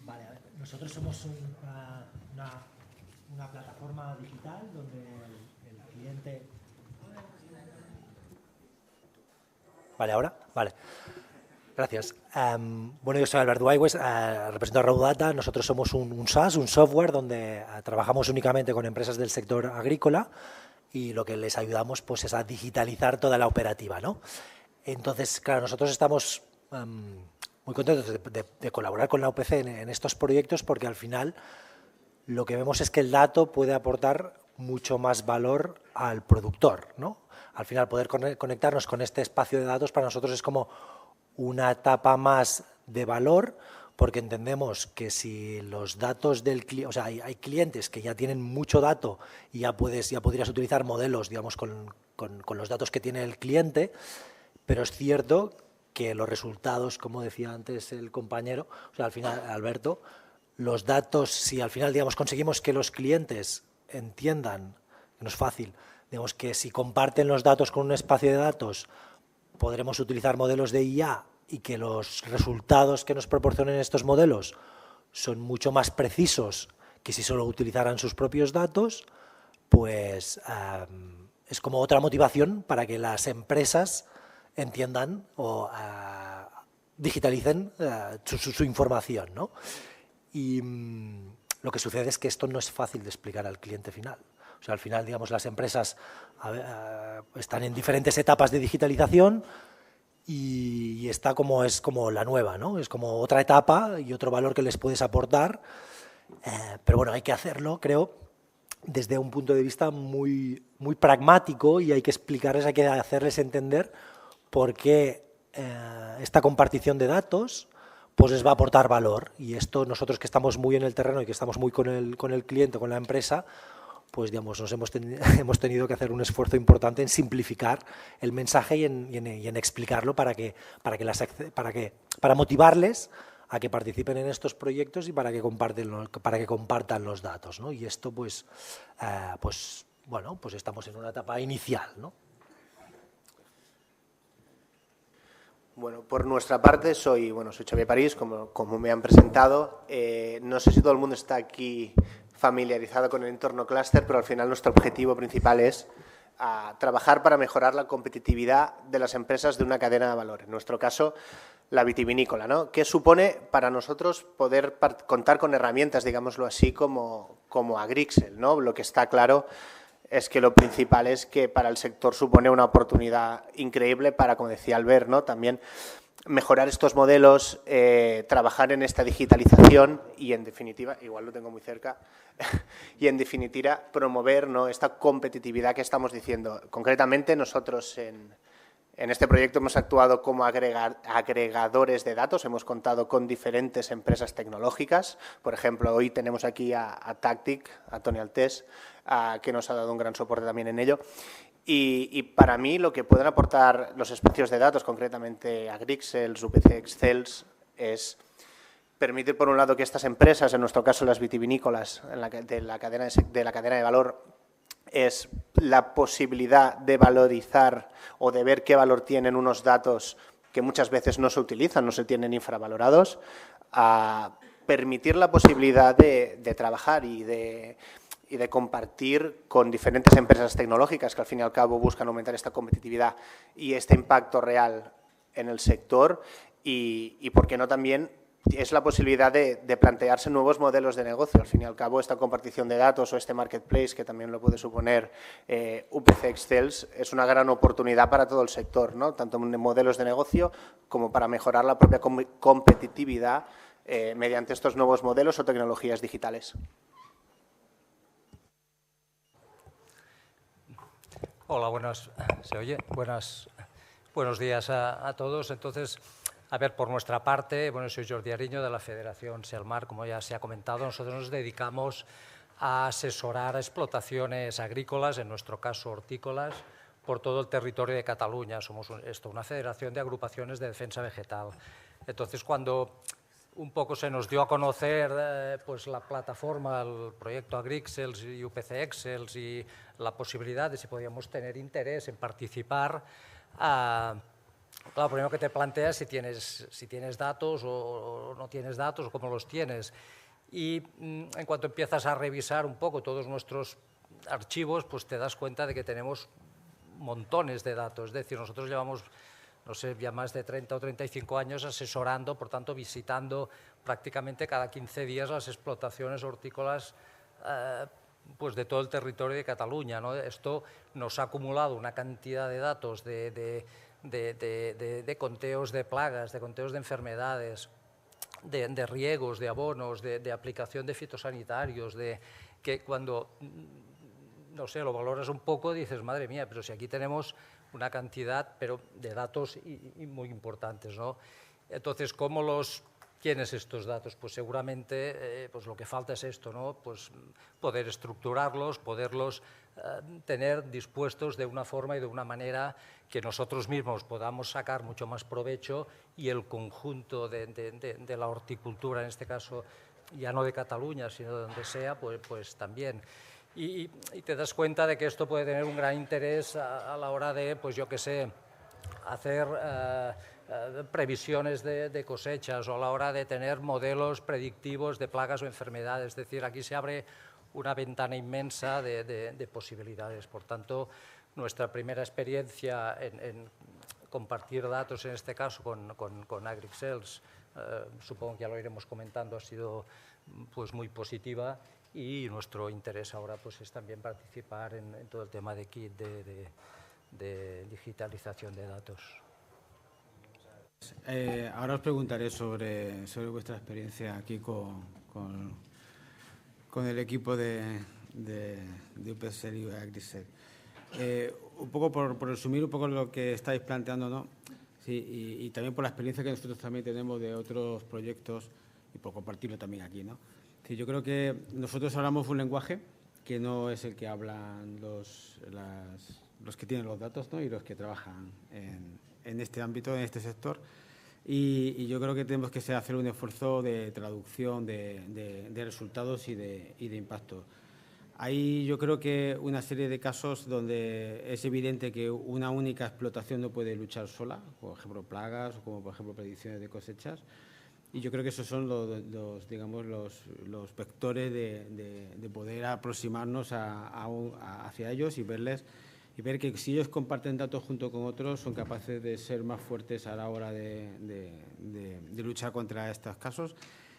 Vale, a ver, nosotros somos una plataforma digital donde el cliente... Vale, ¿ahora? Vale. Gracias. Bueno, yo soy Albert Duaigües, represento a Raudata. Nosotros somos un SaaS, un software donde trabajamos únicamente con empresas del sector agrícola y lo que les ayudamos pues, es a digitalizar toda la operativa, ¿no? Entonces, claro, nosotros estamos muy contentos de colaborar con la UPC en estos proyectos porque al final lo que vemos es que el dato puede aportar mucho más valor al productor, ¿no? Al final poder conectarnos con este espacio de datos para nosotros es como una etapa más de valor porque entendemos que si los datos del cliente, o sea, hay clientes que ya tienen mucho dato y ya podrías utilizar modelos, digamos, con los datos que tiene el cliente, pero es cierto que los resultados, como decía antes el compañero, o sea, al final, Alberto, los datos, si al final, digamos, conseguimos que los clientes entiendan, que no es fácil, digamos, que si comparten los datos con un espacio de datos, podremos utilizar modelos de IA y que los resultados que nos proporcionen estos modelos son mucho más precisos que si solo utilizaran sus propios datos, pues es como otra motivación para que las empresas entiendan o digitalicen su información, ¿no? Y lo que sucede es que esto no es fácil de explicar al cliente final. O sea, al final, digamos, las empresas están en diferentes etapas de digitalización y es como la nueva, ¿no? Es como otra etapa y otro valor que les puedes aportar. Pero bueno, hay que hacerlo, creo, desde un punto de vista muy, muy pragmático y hay que explicarles, hay que hacerles entender por qué esta compartición de datos pues les va a aportar valor. Y esto nosotros que estamos muy en el terreno y que estamos muy con el cliente, con la empresa, pues digamos, hemos tenido que hacer un esfuerzo importante en simplificar el mensaje y en explicarlo para motivarles a que participen en estos proyectos y para que compartan los datos, ¿no? Y esto, pues bueno, pues estamos en una etapa inicial, ¿no? Bueno, por nuestra parte soy Xavier París, como me han presentado. No sé si todo el mundo está aquí familiarizado con el entorno clúster, pero al final nuestro objetivo principal es trabajar para mejorar la competitividad de las empresas de una cadena de valor. En nuestro caso, la vitivinícola, ¿no? ¿Qué supone para nosotros poder contar con herramientas, digámoslo así, como Agrixel, ¿no? Lo que está claro es que lo principal es que para el sector supone una oportunidad increíble para, como decía Albert, ¿no? También mejorar estos modelos, trabajar en esta digitalización y, en definitiva, igual lo tengo muy cerca, y en definitiva promover, ¿no?, esta competitividad que estamos diciendo. Concretamente, nosotros en este proyecto hemos actuado como agregadores de datos, hemos contado con diferentes empresas tecnológicas. Por ejemplo, hoy tenemos aquí a Tactic, a Tony Altés, que nos ha dado un gran soporte también en ello. Y para mí lo que pueden aportar los espacios de datos, concretamente Agrixel, UPC Excels, es permitir, por un lado, que estas empresas, en nuestro caso las vitivinícolas de la cadena de valor, es la posibilidad de valorizar o de ver qué valor tienen unos datos que muchas veces no se utilizan, no se tienen infravalorados, a permitir la posibilidad de trabajar y de compartir con diferentes empresas tecnológicas que al fin y al cabo buscan aumentar esta competitividad y este impacto real en el sector y por qué no también es la posibilidad de plantearse nuevos modelos de negocio. Al fin y al cabo, esta compartición de datos o este marketplace, que también lo puede suponer UPC Excels, es una gran oportunidad para todo el sector, ¿no? Tanto en modelos de negocio como para mejorar la propia competitividad mediante estos nuevos modelos o tecnologías digitales. Hola, buenos días a todos. Entonces, A ver, por nuestra parte, bueno, soy Jordi Ariño de la Federación Selmar, como ya se ha comentado, nosotros nos dedicamos a asesorar a explotaciones agrícolas, en nuestro caso hortícolas, por todo el territorio de Cataluña. Somos una federación de agrupaciones de defensa vegetal. Entonces, cuando un poco se nos dio a conocer pues la plataforma, el proyecto Agrixels y UPC Excels y la posibilidad de si podíamos tener interés en participar, claro, lo primero que te planteas si tienes datos o no tienes datos o cómo los tienes. Y en cuanto empiezas a revisar un poco todos nuestros archivos, pues te das cuenta de que tenemos montones de datos. Es decir, nosotros llevamos, no sé, ya más de 30 o 35 años asesorando, por tanto, visitando prácticamente cada 15 días las explotaciones hortícolas pues de todo el territorio de Cataluña, ¿no? Esto nos ha acumulado una cantidad de datos de conteos de plagas, de conteos de enfermedades, de riegos, de abonos, de aplicación de fitosanitarios, que cuando, no sé, lo valoras un poco, dices, madre mía, pero si aquí tenemos una cantidad de datos y muy importantes, ¿no? Entonces, ¿cómo tienes estos datos? Pues seguramente pues lo que falta es esto, ¿no? Pues poder estructurarlos, poderlos tener dispuestos de una forma y de una manera que nosotros mismos podamos sacar mucho más provecho y el conjunto de la horticultura, en este caso ya no de Cataluña, sino de donde sea, pues también. Y te das cuenta de que esto puede tener un gran interés a la hora de, pues yo qué sé, hacer previsiones de cosechas o a la hora de tener modelos predictivos de plagas o enfermedades. Es decir, aquí se abre una ventana inmensa de posibilidades. Por tanto, nuestra primera experiencia en compartir datos, en este caso con Agrixels, supongo que ya lo iremos comentando, ha sido pues muy positiva, y nuestro interés ahora pues es también participar en todo el tema de kit de digitalización de datos. Ahora os preguntaré sobre vuestra experiencia aquí con el equipo de UPC y Agrixels. Un poco por resumir un poco lo que estáis planteando, ¿no? Sí, y también por la experiencia que nosotros también tenemos de otros proyectos y por compartirlo también aquí, ¿no? Sí, yo creo que nosotros hablamos un lenguaje que no es el que hablan los que tienen los datos, ¿no? Y los que trabajan en este ámbito, en este sector. Y yo creo que tenemos que hacer un esfuerzo de traducción de resultados y de impacto. Hay, yo creo que una serie de casos donde es evidente que una única explotación no puede luchar sola, por ejemplo plagas o como por ejemplo predicciones de cosechas. Y yo creo que esos son los vectores de poder aproximarnos hacia ellos y ver que si ellos comparten datos junto con otros son capaces de ser más fuertes a la hora de luchar contra estos casos.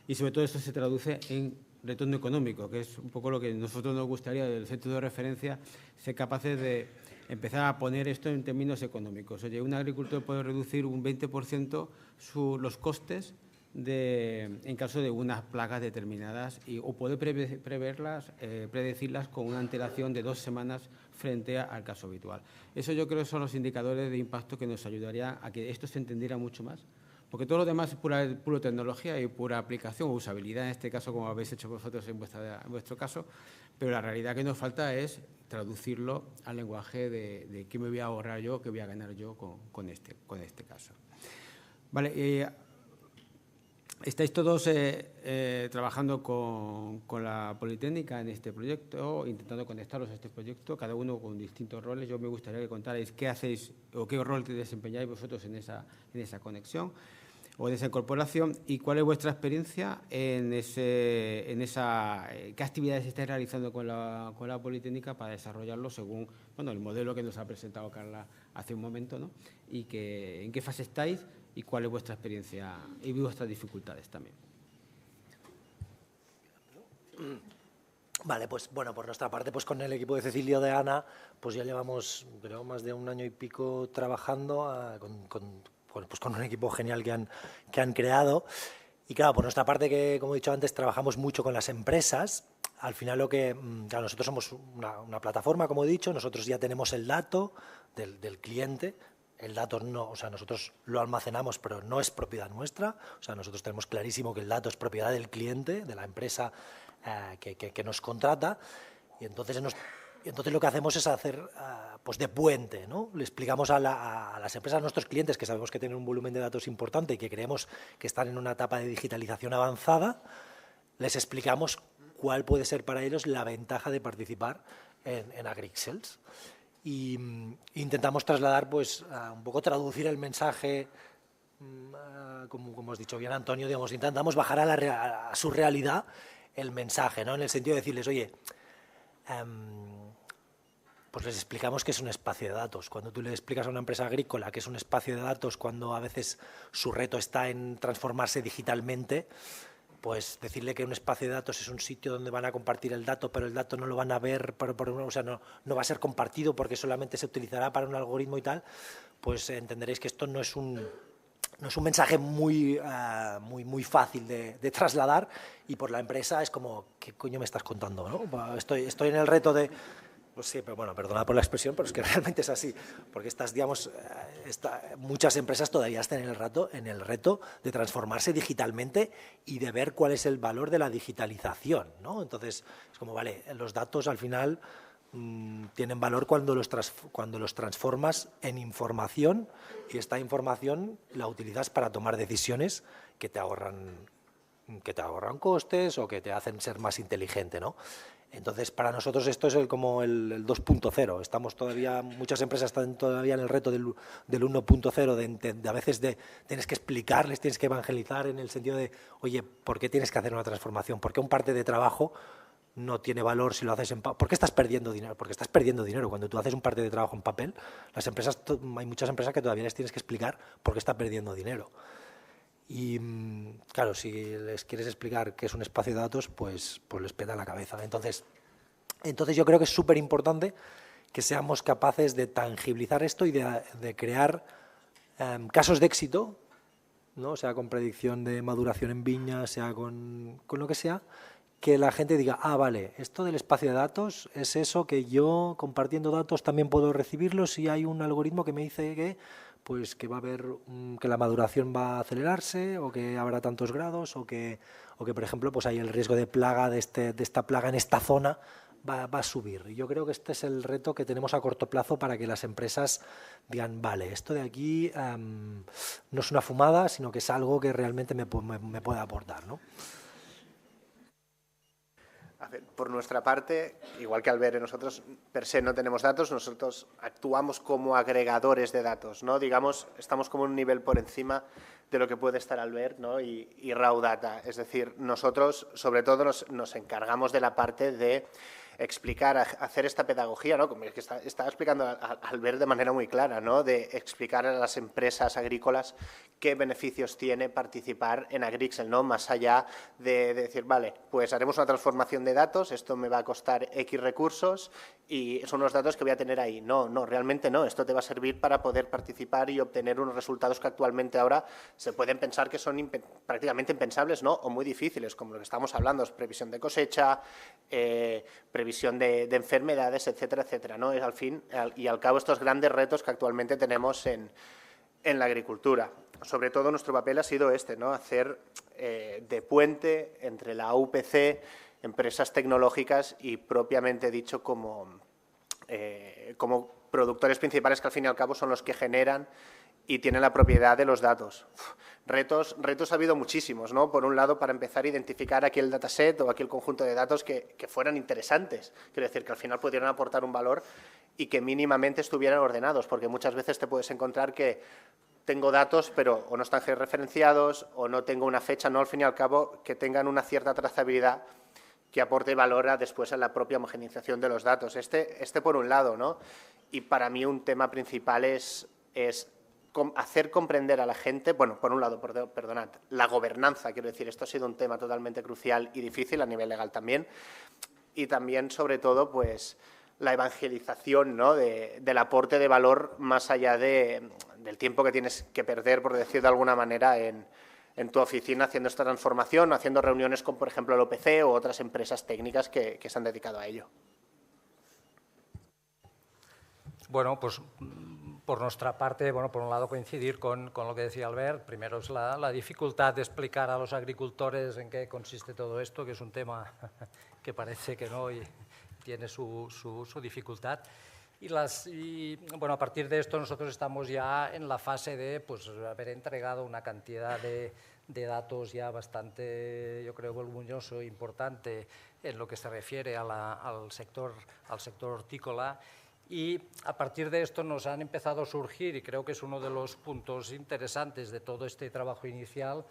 Y sobre todo esto se traduce en retorno económico, que es un poco lo que a nosotros nos gustaría del centro de referencia, ser capaces de empezar a poner esto en términos económicos. Oye, un agricultor puede reducir un 20% los costes en caso de unas plagas determinadas o puede predecirlas con una antelación de 2 semanas frente al caso habitual. Eso yo creo que son los indicadores de impacto que nos ayudaría a que esto se entendiera mucho más, porque todo lo demás es pura tecnología y pura aplicación o usabilidad, en este caso como habéis hecho vosotros en vuestro caso, pero la realidad que nos falta es traducirlo al lenguaje de qué me voy a ahorrar yo, qué voy a ganar yo con este caso. Vale, estáis todos trabajando con la Politécnica en este proyecto, intentando conectaros a este proyecto, cada uno con distintos roles. Yo me gustaría que contarais qué hacéis o qué rol desempeñáis vosotros en esa conexión o en esa incorporación y cuál es vuestra experiencia qué actividades estáis realizando con la Politécnica para desarrollarlo según el modelo que nos ha presentado Carla hace un momento, ¿no? Y en qué fase estáis y cuál es vuestra experiencia y vuestras dificultades también. Vale, pues bueno, por nuestra parte, pues con el equipo de Cecilio de Ana, pues ya llevamos más de 1 año y pico trabajando con un equipo genial que han creado. Y claro, por nuestra parte, que como he dicho antes, trabajamos mucho con las empresas. Al final claro, nosotros somos una plataforma, como he dicho, nosotros ya tenemos el dato del cliente, el dato no, o sea, nosotros lo almacenamos, pero no es propiedad nuestra. O sea, nosotros tenemos clarísimo que el dato es propiedad del cliente, de la empresa que nos contrata, y entonces lo que hacemos es hacer pues de puente, ¿no? Le explicamos a las empresas, a nuestros clientes, que sabemos que tienen un volumen de datos importante y que creemos que están en una etapa de digitalización avanzada, les explicamos cuál puede ser para ellos la ventaja de participar en Agrixels. Y intentamos trasladar, pues, un poco traducir el mensaje, como has dicho bien, Antonio, digamos, intentamos bajar a su realidad el mensaje, ¿no? En el sentido de decirles, oye, pues les explicamos que es un espacio de datos. Cuando tú le explicas a una empresa agrícola que es un espacio de datos, cuando a veces su reto está en transformarse digitalmente, pues decirle que un espacio de datos es un sitio donde van a compartir el dato, pero el dato no lo van a ver, o sea, no va a ser compartido porque solamente se utilizará para un algoritmo y tal, pues entenderéis que esto no es un mensaje muy fácil de trasladar, y por la empresa es como, ¿qué coño me estás contando, ¿no? Estoy en el reto de... Pues sí, pero bueno, perdona por la expresión, pero es que realmente es así, porque muchas empresas todavía están en el reto de transformarse digitalmente y de ver cuál es el valor de la digitalización, ¿no? Entonces, es como, vale, los datos al final tienen valor cuando los transformas en información, y esta información la utilizas para tomar decisiones que te ahorran costes o que te hacen ser más inteligente, ¿no? Entonces, para nosotros esto es como el 2.0. Estamos todavía, muchas empresas están todavía en el reto del 1.0, de a veces tienes que explicarles, tienes que evangelizar en el sentido de, oye, ¿por qué tienes que hacer una transformación? ¿Por qué un parte de trabajo no tiene valor si lo haces en papel? ¿Por qué estás perdiendo dinero? Porque estás perdiendo dinero. Cuando tú haces un parte de trabajo en papel, hay muchas empresas que todavía les tienes que explicar por qué está perdiendo dinero. Y claro, si les quieres explicar qué es un espacio de datos, pues les peta la cabeza. Entonces yo creo que es súper importante que seamos capaces de tangibilizar esto y de crear casos de éxito, ¿no? Sea con predicción de maduración en viña, sea con lo que sea, que la gente diga, vale, esto del espacio de datos es eso que yo, compartiendo datos, también puedo recibirlos, si hay un algoritmo que me dice que va a haber que la maduración va a acelerarse, o que habrá tantos grados, o que por ejemplo, pues hay el riesgo de plaga de esta plaga en esta zona va a subir. Y yo creo que este es el reto que tenemos a corto plazo para que las empresas digan, vale, esto de aquí no es una fumada, sino que es algo que realmente me puede aportar, ¿no? A ver, por nuestra parte, igual que Albert, nosotros per se no tenemos datos, nosotros actuamos como agregadores de datos, ¿no? Digamos, estamos como un nivel por encima de lo que puede estar Albert, ¿no? y Raw Data. Es decir, nosotros sobre todo nos encargamos de la parte de explicar, hacer esta pedagogía, ¿no? Como es que está explicando Albert de manera muy clara, ¿no? De explicar a las empresas agrícolas qué beneficios tiene participar en Agrixel, ¿no? Más allá de decir, vale, pues haremos una transformación de datos, esto me va a costar X recursos y son unos datos que voy a tener ahí. No, realmente no, esto te va a servir para poder participar y obtener unos resultados que actualmente ahora se pueden pensar que son prácticamente impensables, ¿no? O muy difíciles, como lo que estamos hablando, es previsión de cosecha, previsión de enfermedades, etcétera, etcétera, ¿no? Es al fin y al cabo estos grandes retos que actualmente tenemos en la agricultura. Sobre todo nuestro papel ha sido ¿no? Hacer de puente entre la UPC, empresas tecnológicas y propiamente dicho como productores principales, que al fin y al cabo son los que generan y tienen la propiedad de los datos. Retos ha habido muchísimos, ¿no? Por un lado, para empezar a identificar aquel dataset o aquel conjunto de datos que fueran interesantes, quiero decir, que al final pudieran aportar un valor y que mínimamente estuvieran ordenados, porque muchas veces te puedes encontrar que tengo datos, pero o no están georreferenciados o no tengo una fecha, no, al fin y al cabo, que tengan una cierta trazabilidad que aporte valor después a la propia homogeneización de los datos. Este por un lado, ¿no? Y para mí un tema principal es hacer comprender a la gente, bueno, por un lado, perdonad, la gobernanza, quiero decir, esto ha sido un tema totalmente crucial y difícil a nivel legal también, y también, sobre todo, pues, la evangelización, ¿no? del aporte de valor más allá del tiempo que tienes que perder, por decir de alguna manera, en tu oficina haciendo esta transformación, haciendo reuniones con, por ejemplo, el OPC o otras empresas técnicas que se han dedicado a ello. Bueno, pues Por nuestra parte, bueno, por un lado coincidir con lo que decía Albert. Primero es la dificultad de explicar a los agricultores en qué consiste todo esto, que es un tema que parece que no y tiene su dificultad. Y bueno, a partir de esto nosotros estamos ya en la fase de pues, haber entregado una cantidad de datos ya bastante, yo creo, voluminoso e importante en lo que se refiere al sector hortícola. Y a partir de esto nos han empezado a surgir, y creo que es uno de los puntos interesantes de todo este trabajo inicial,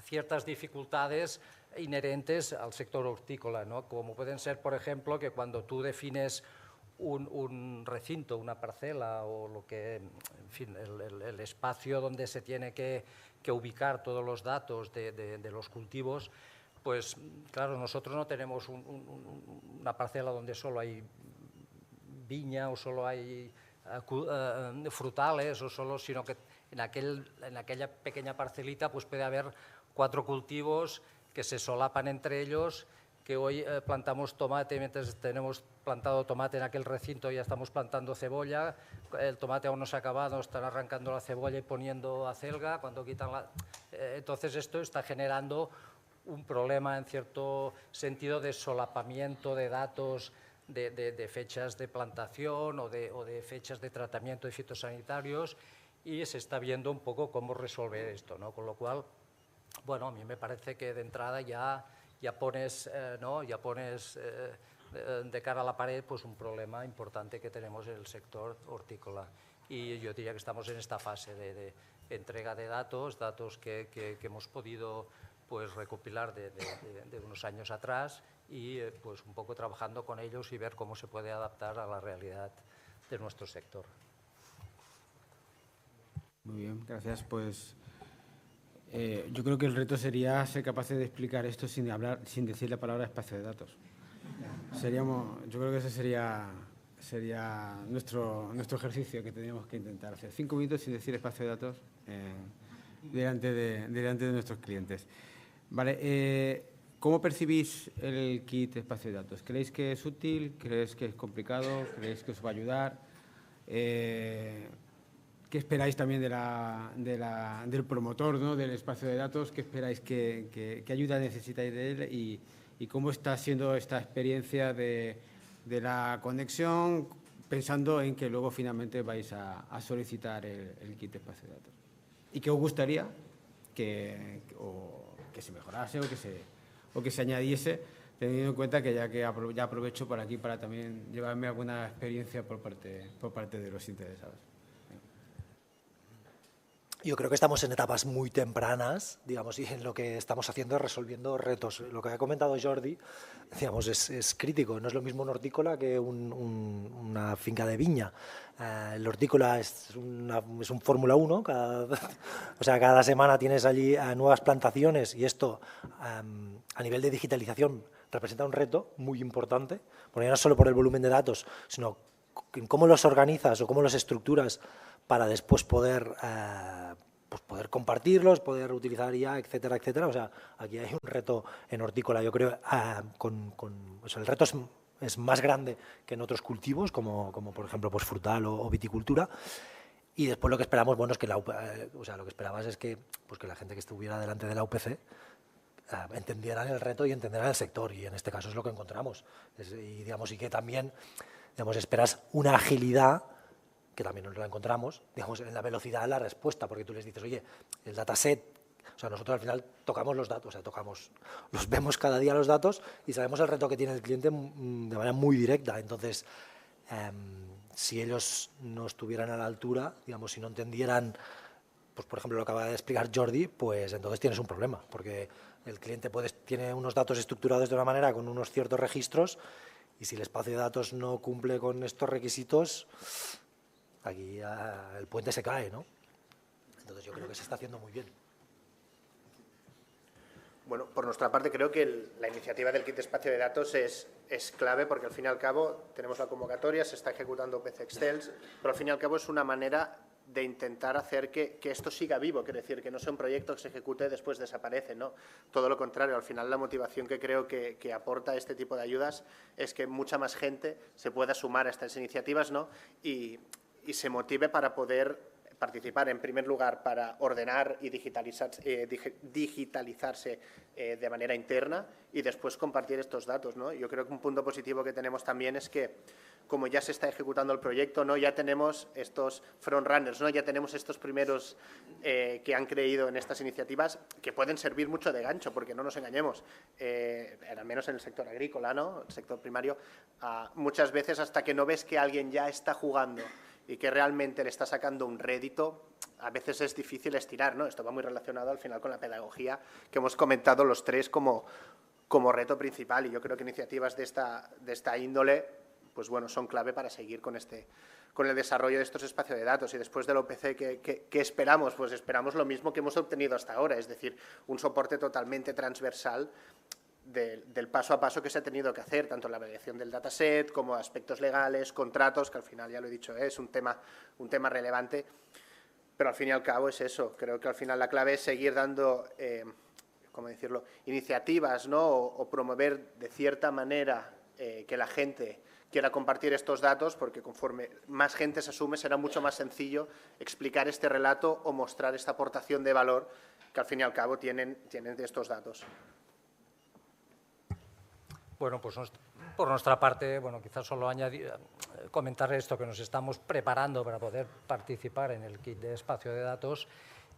ciertas dificultades inherentes al sector hortícola, ¿no? Como pueden ser, por ejemplo, que cuando tú defines un recinto, una parcela o lo que, en fin, el espacio donde se tiene que ubicar todos los datos de los cultivos, pues claro, nosotros no tenemos una parcela donde solo hay viña o solo hay frutales, sino que en aquella pequeña parcelita pues puede haber 4 cultivos que se solapan entre ellos, que hoy plantamos tomate, mientras tenemos plantado tomate en aquel recinto ya estamos plantando cebolla, el tomate aún no se ha acabado, están arrancando la cebolla y poniendo acelga, cuando quitan entonces esto está generando un problema en cierto sentido de solapamiento de datos, de fechas de plantación o de fechas de tratamiento de fitosanitarios, y se está viendo un poco cómo resolver esto, ¿no? Con lo cual, bueno, a mí me parece que de entrada ya pones de cara a la pared pues un problema importante que tenemos en el sector hortícola. Y yo diría que estamos en esta fase de entrega de datos que hemos podido pues recopilar de unos años atrás y pues un poco trabajando con ellos y ver cómo se puede adaptar a la realidad de nuestro sector. Muy bien, gracias. Pues yo creo que el reto sería ser capaces de explicar esto sin decir la palabra espacio de datos. Yo creo que ese sería nuestro ejercicio que tendríamos que intentar hacer. 5 minutos sin decir espacio de datos delante de nuestros clientes. Vale, ¿cómo percibís el kit espacio de datos? ¿Creéis que es útil? ¿Creéis que es complicado? ¿Creéis que os va a ayudar? ¿Qué esperáis también del promotor, ¿no? Del espacio de datos? ¿Qué esperáis? ¿Qué ayuda necesitáis de él? ¿Y cómo está siendo esta experiencia de la conexión, pensando en que luego finalmente vais a solicitar el kit de espacio de datos? ¿Y qué os gustaría que se mejorase o que se añadiese, teniendo en cuenta que ya aprovecho por aquí para también llevarme alguna experiencia por parte de los interesados? Yo creo que estamos en etapas muy tempranas, digamos, y en lo que estamos haciendo es resolviendo retos. Lo que ha comentado Jordi, digamos, es crítico. No es lo mismo un hortícola que una finca de viña. El hortícola es un Fórmula 1. Cada semana tienes allí nuevas plantaciones y esto, a nivel de digitalización, representa un reto muy importante, porque no solo por el volumen de datos, sino en cómo los organizas o cómo los estructuras para después poder compartirlos, poder utilizar IA, etcétera, etcétera. O sea, aquí hay un reto en hortícola, yo creo, el reto es más grande que en otros cultivos, como por ejemplo pues frutal o viticultura. Y después lo que esperamos, bueno, es que lo que esperabas es que la gente que estuviera delante de la UPC entendieran el reto y entendieran el sector, y en este caso es lo que encontramos. Y que también, esperas una agilidad que también nos la encontramos, en la velocidad de la respuesta, porque tú les dices, oye, el dataset, nosotros al final tocamos los datos, los vemos cada día los datos y sabemos el reto que tiene el cliente de manera muy directa. Entonces, si ellos no estuvieran a la altura, si no entendieran, pues por ejemplo lo que acaba de explicar Jordi, pues entonces tienes un problema, porque el cliente tiene unos datos estructurados de una manera con unos ciertos registros, y si el espacio de datos no cumple con estos requisitos, aquí el puente se cae, ¿no? Entonces yo creo que se está haciendo muy bien. Bueno, por nuestra parte creo que la iniciativa del kit de espacio de datos es clave, porque al fin y al cabo tenemos la convocatoria, se está ejecutando UPC Excels, pero al fin y al cabo es una manera de intentar hacer que esto siga vivo, quiere decir, que no sea un proyecto que se ejecute y después desaparece, ¿no? Todo lo contrario, al final la motivación que creo que aporta este tipo de ayudas es que mucha más gente se pueda sumar a estas iniciativas, ¿no? Y y se motive para poder participar, en primer lugar, para ordenar y digitalizarse de manera interna y después compartir estos datos, ¿no? Yo creo que un punto positivo que tenemos también es que, como ya se está ejecutando el proyecto, ¿no? Ya tenemos estos frontrunners, ¿no? Ya tenemos estos primeros que han creído en estas iniciativas que pueden servir mucho de gancho, porque no nos engañemos, al menos en el sector agrícola, ¿no? El sector primario, muchas veces hasta que no ves que alguien ya está jugando y que realmente le está sacando un rédito, a veces es difícil estirar, ¿no? Esto va muy relacionado al final con la pedagogía que hemos comentado los tres como reto principal, y yo creo que iniciativas de esta índole, pues bueno, son clave para seguir con el desarrollo de estos espacios de datos. Y después del OPC, ¿qué esperamos? Pues esperamos lo mismo que hemos obtenido hasta ahora, es decir, un soporte totalmente transversal del paso a paso que se ha tenido que hacer, tanto en la validación del dataset como aspectos legales, contratos, que al final, ya lo he dicho, es un tema relevante, pero al fin y al cabo es eso. Creo que al final la clave es seguir dando, ¿cómo decirlo?, iniciativas, ¿no? o promover de cierta manera que la gente quiera compartir estos datos, porque conforme más gente se asume será mucho más sencillo explicar este relato o mostrar esta aportación de valor que al fin y al cabo tienen de estos datos. Bueno, pues por nuestra parte, bueno, quizás solo comentar esto, que nos estamos preparando para poder participar en el kit de espacio de datos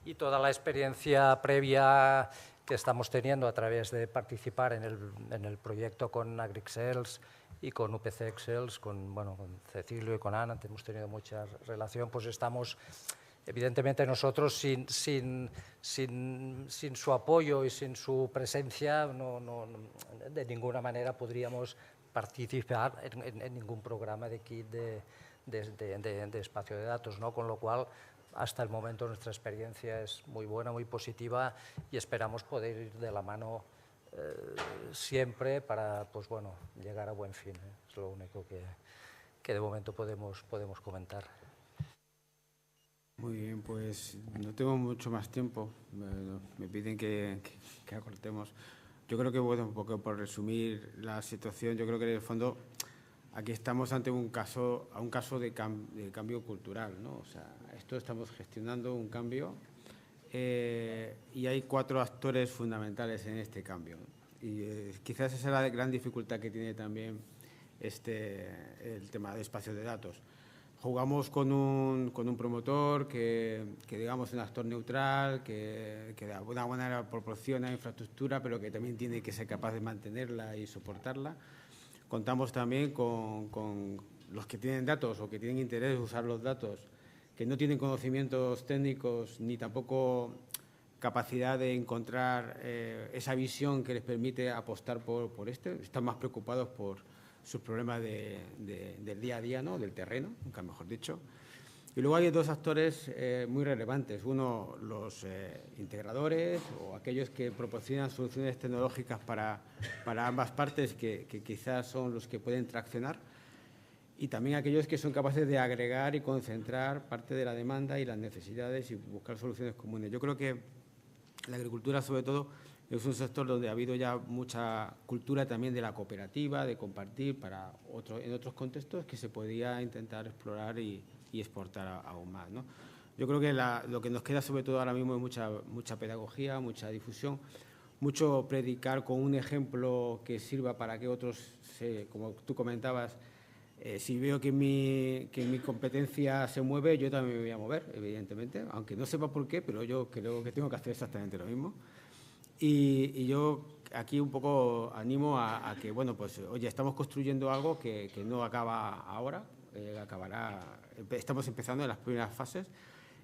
y toda la experiencia previa que estamos teniendo a través de participar en el proyecto con Agrixels y con UPC Excels, con Cecilio y con Ana, hemos tenido mucha relación, pues estamos, evidentemente nosotros sin su apoyo y sin su presencia de ninguna manera podríamos participar en ningún programa de kit de espacio de datos, ¿no? Con lo cual, hasta el momento nuestra experiencia es muy buena, muy positiva, y esperamos poder ir de la mano siempre para, pues bueno, llegar a buen fin, ¿eh? Es lo único que de momento podemos comentar. Muy bien, pues no tengo mucho más tiempo. Me piden que acortemos. Yo creo que, bueno, un poco por resumir la situación, yo creo que en el fondo aquí estamos ante un caso de cambio cultural, ¿no? O sea, esto estamos gestionando un cambio y hay 4 actores fundamentales en este cambio. Y quizás esa es la gran dificultad que tiene también el tema de espacio de datos. Jugamos con un promotor que digamos es un actor neutral, que de alguna manera proporciona infraestructura, pero que también tiene que ser capaz de mantenerla y soportarla. Contamos también con los que tienen datos o que tienen interés en usar los datos, que no tienen conocimientos técnicos ni tampoco capacidad de encontrar esa visión que les permite apostar por están más preocupados por sus problemas del día a día, ¿no? Del terreno, nunca mejor dicho. Y luego hay 2 actores muy relevantes. Uno, los integradores o aquellos que proporcionan soluciones tecnológicas para ambas partes, que quizás son los que pueden traccionar. Y también aquellos que son capaces de agregar y concentrar parte de la demanda y las necesidades y buscar soluciones comunes. Yo creo que la agricultura, sobre todo, es un sector donde ha habido ya mucha cultura también de la cooperativa, de compartir en otros contextos que se podía intentar explorar y exportar aún más, ¿no? Yo creo que lo que nos queda sobre todo ahora mismo es mucha pedagogía, mucha difusión, mucho predicar con un ejemplo que sirva para que otros, como tú comentabas, si veo que mi competencia se mueve, yo también me voy a mover, evidentemente, aunque no sepa por qué, pero yo creo que tengo que hacer exactamente lo mismo. Y yo aquí un poco animo a que, bueno, pues, oye, estamos construyendo algo que no acaba ahora, estamos empezando en las primeras fases,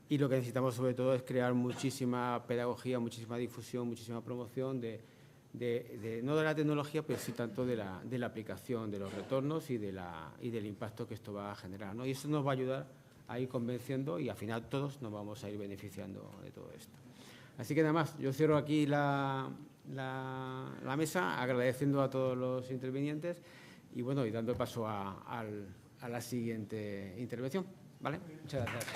y lo que necesitamos sobre todo es crear muchísima pedagogía, muchísima difusión, muchísima promoción no de la tecnología, pero sí tanto de la aplicación, de los retornos y del impacto que esto va a generar, ¿no? Y eso nos va a ayudar a ir convenciendo y al final todos nos vamos a ir beneficiando de todo esto. Así que nada más, yo cierro aquí la mesa agradeciendo a todos los intervinientes y bueno, y dando paso a la siguiente intervención, ¿vale? Muchas gracias.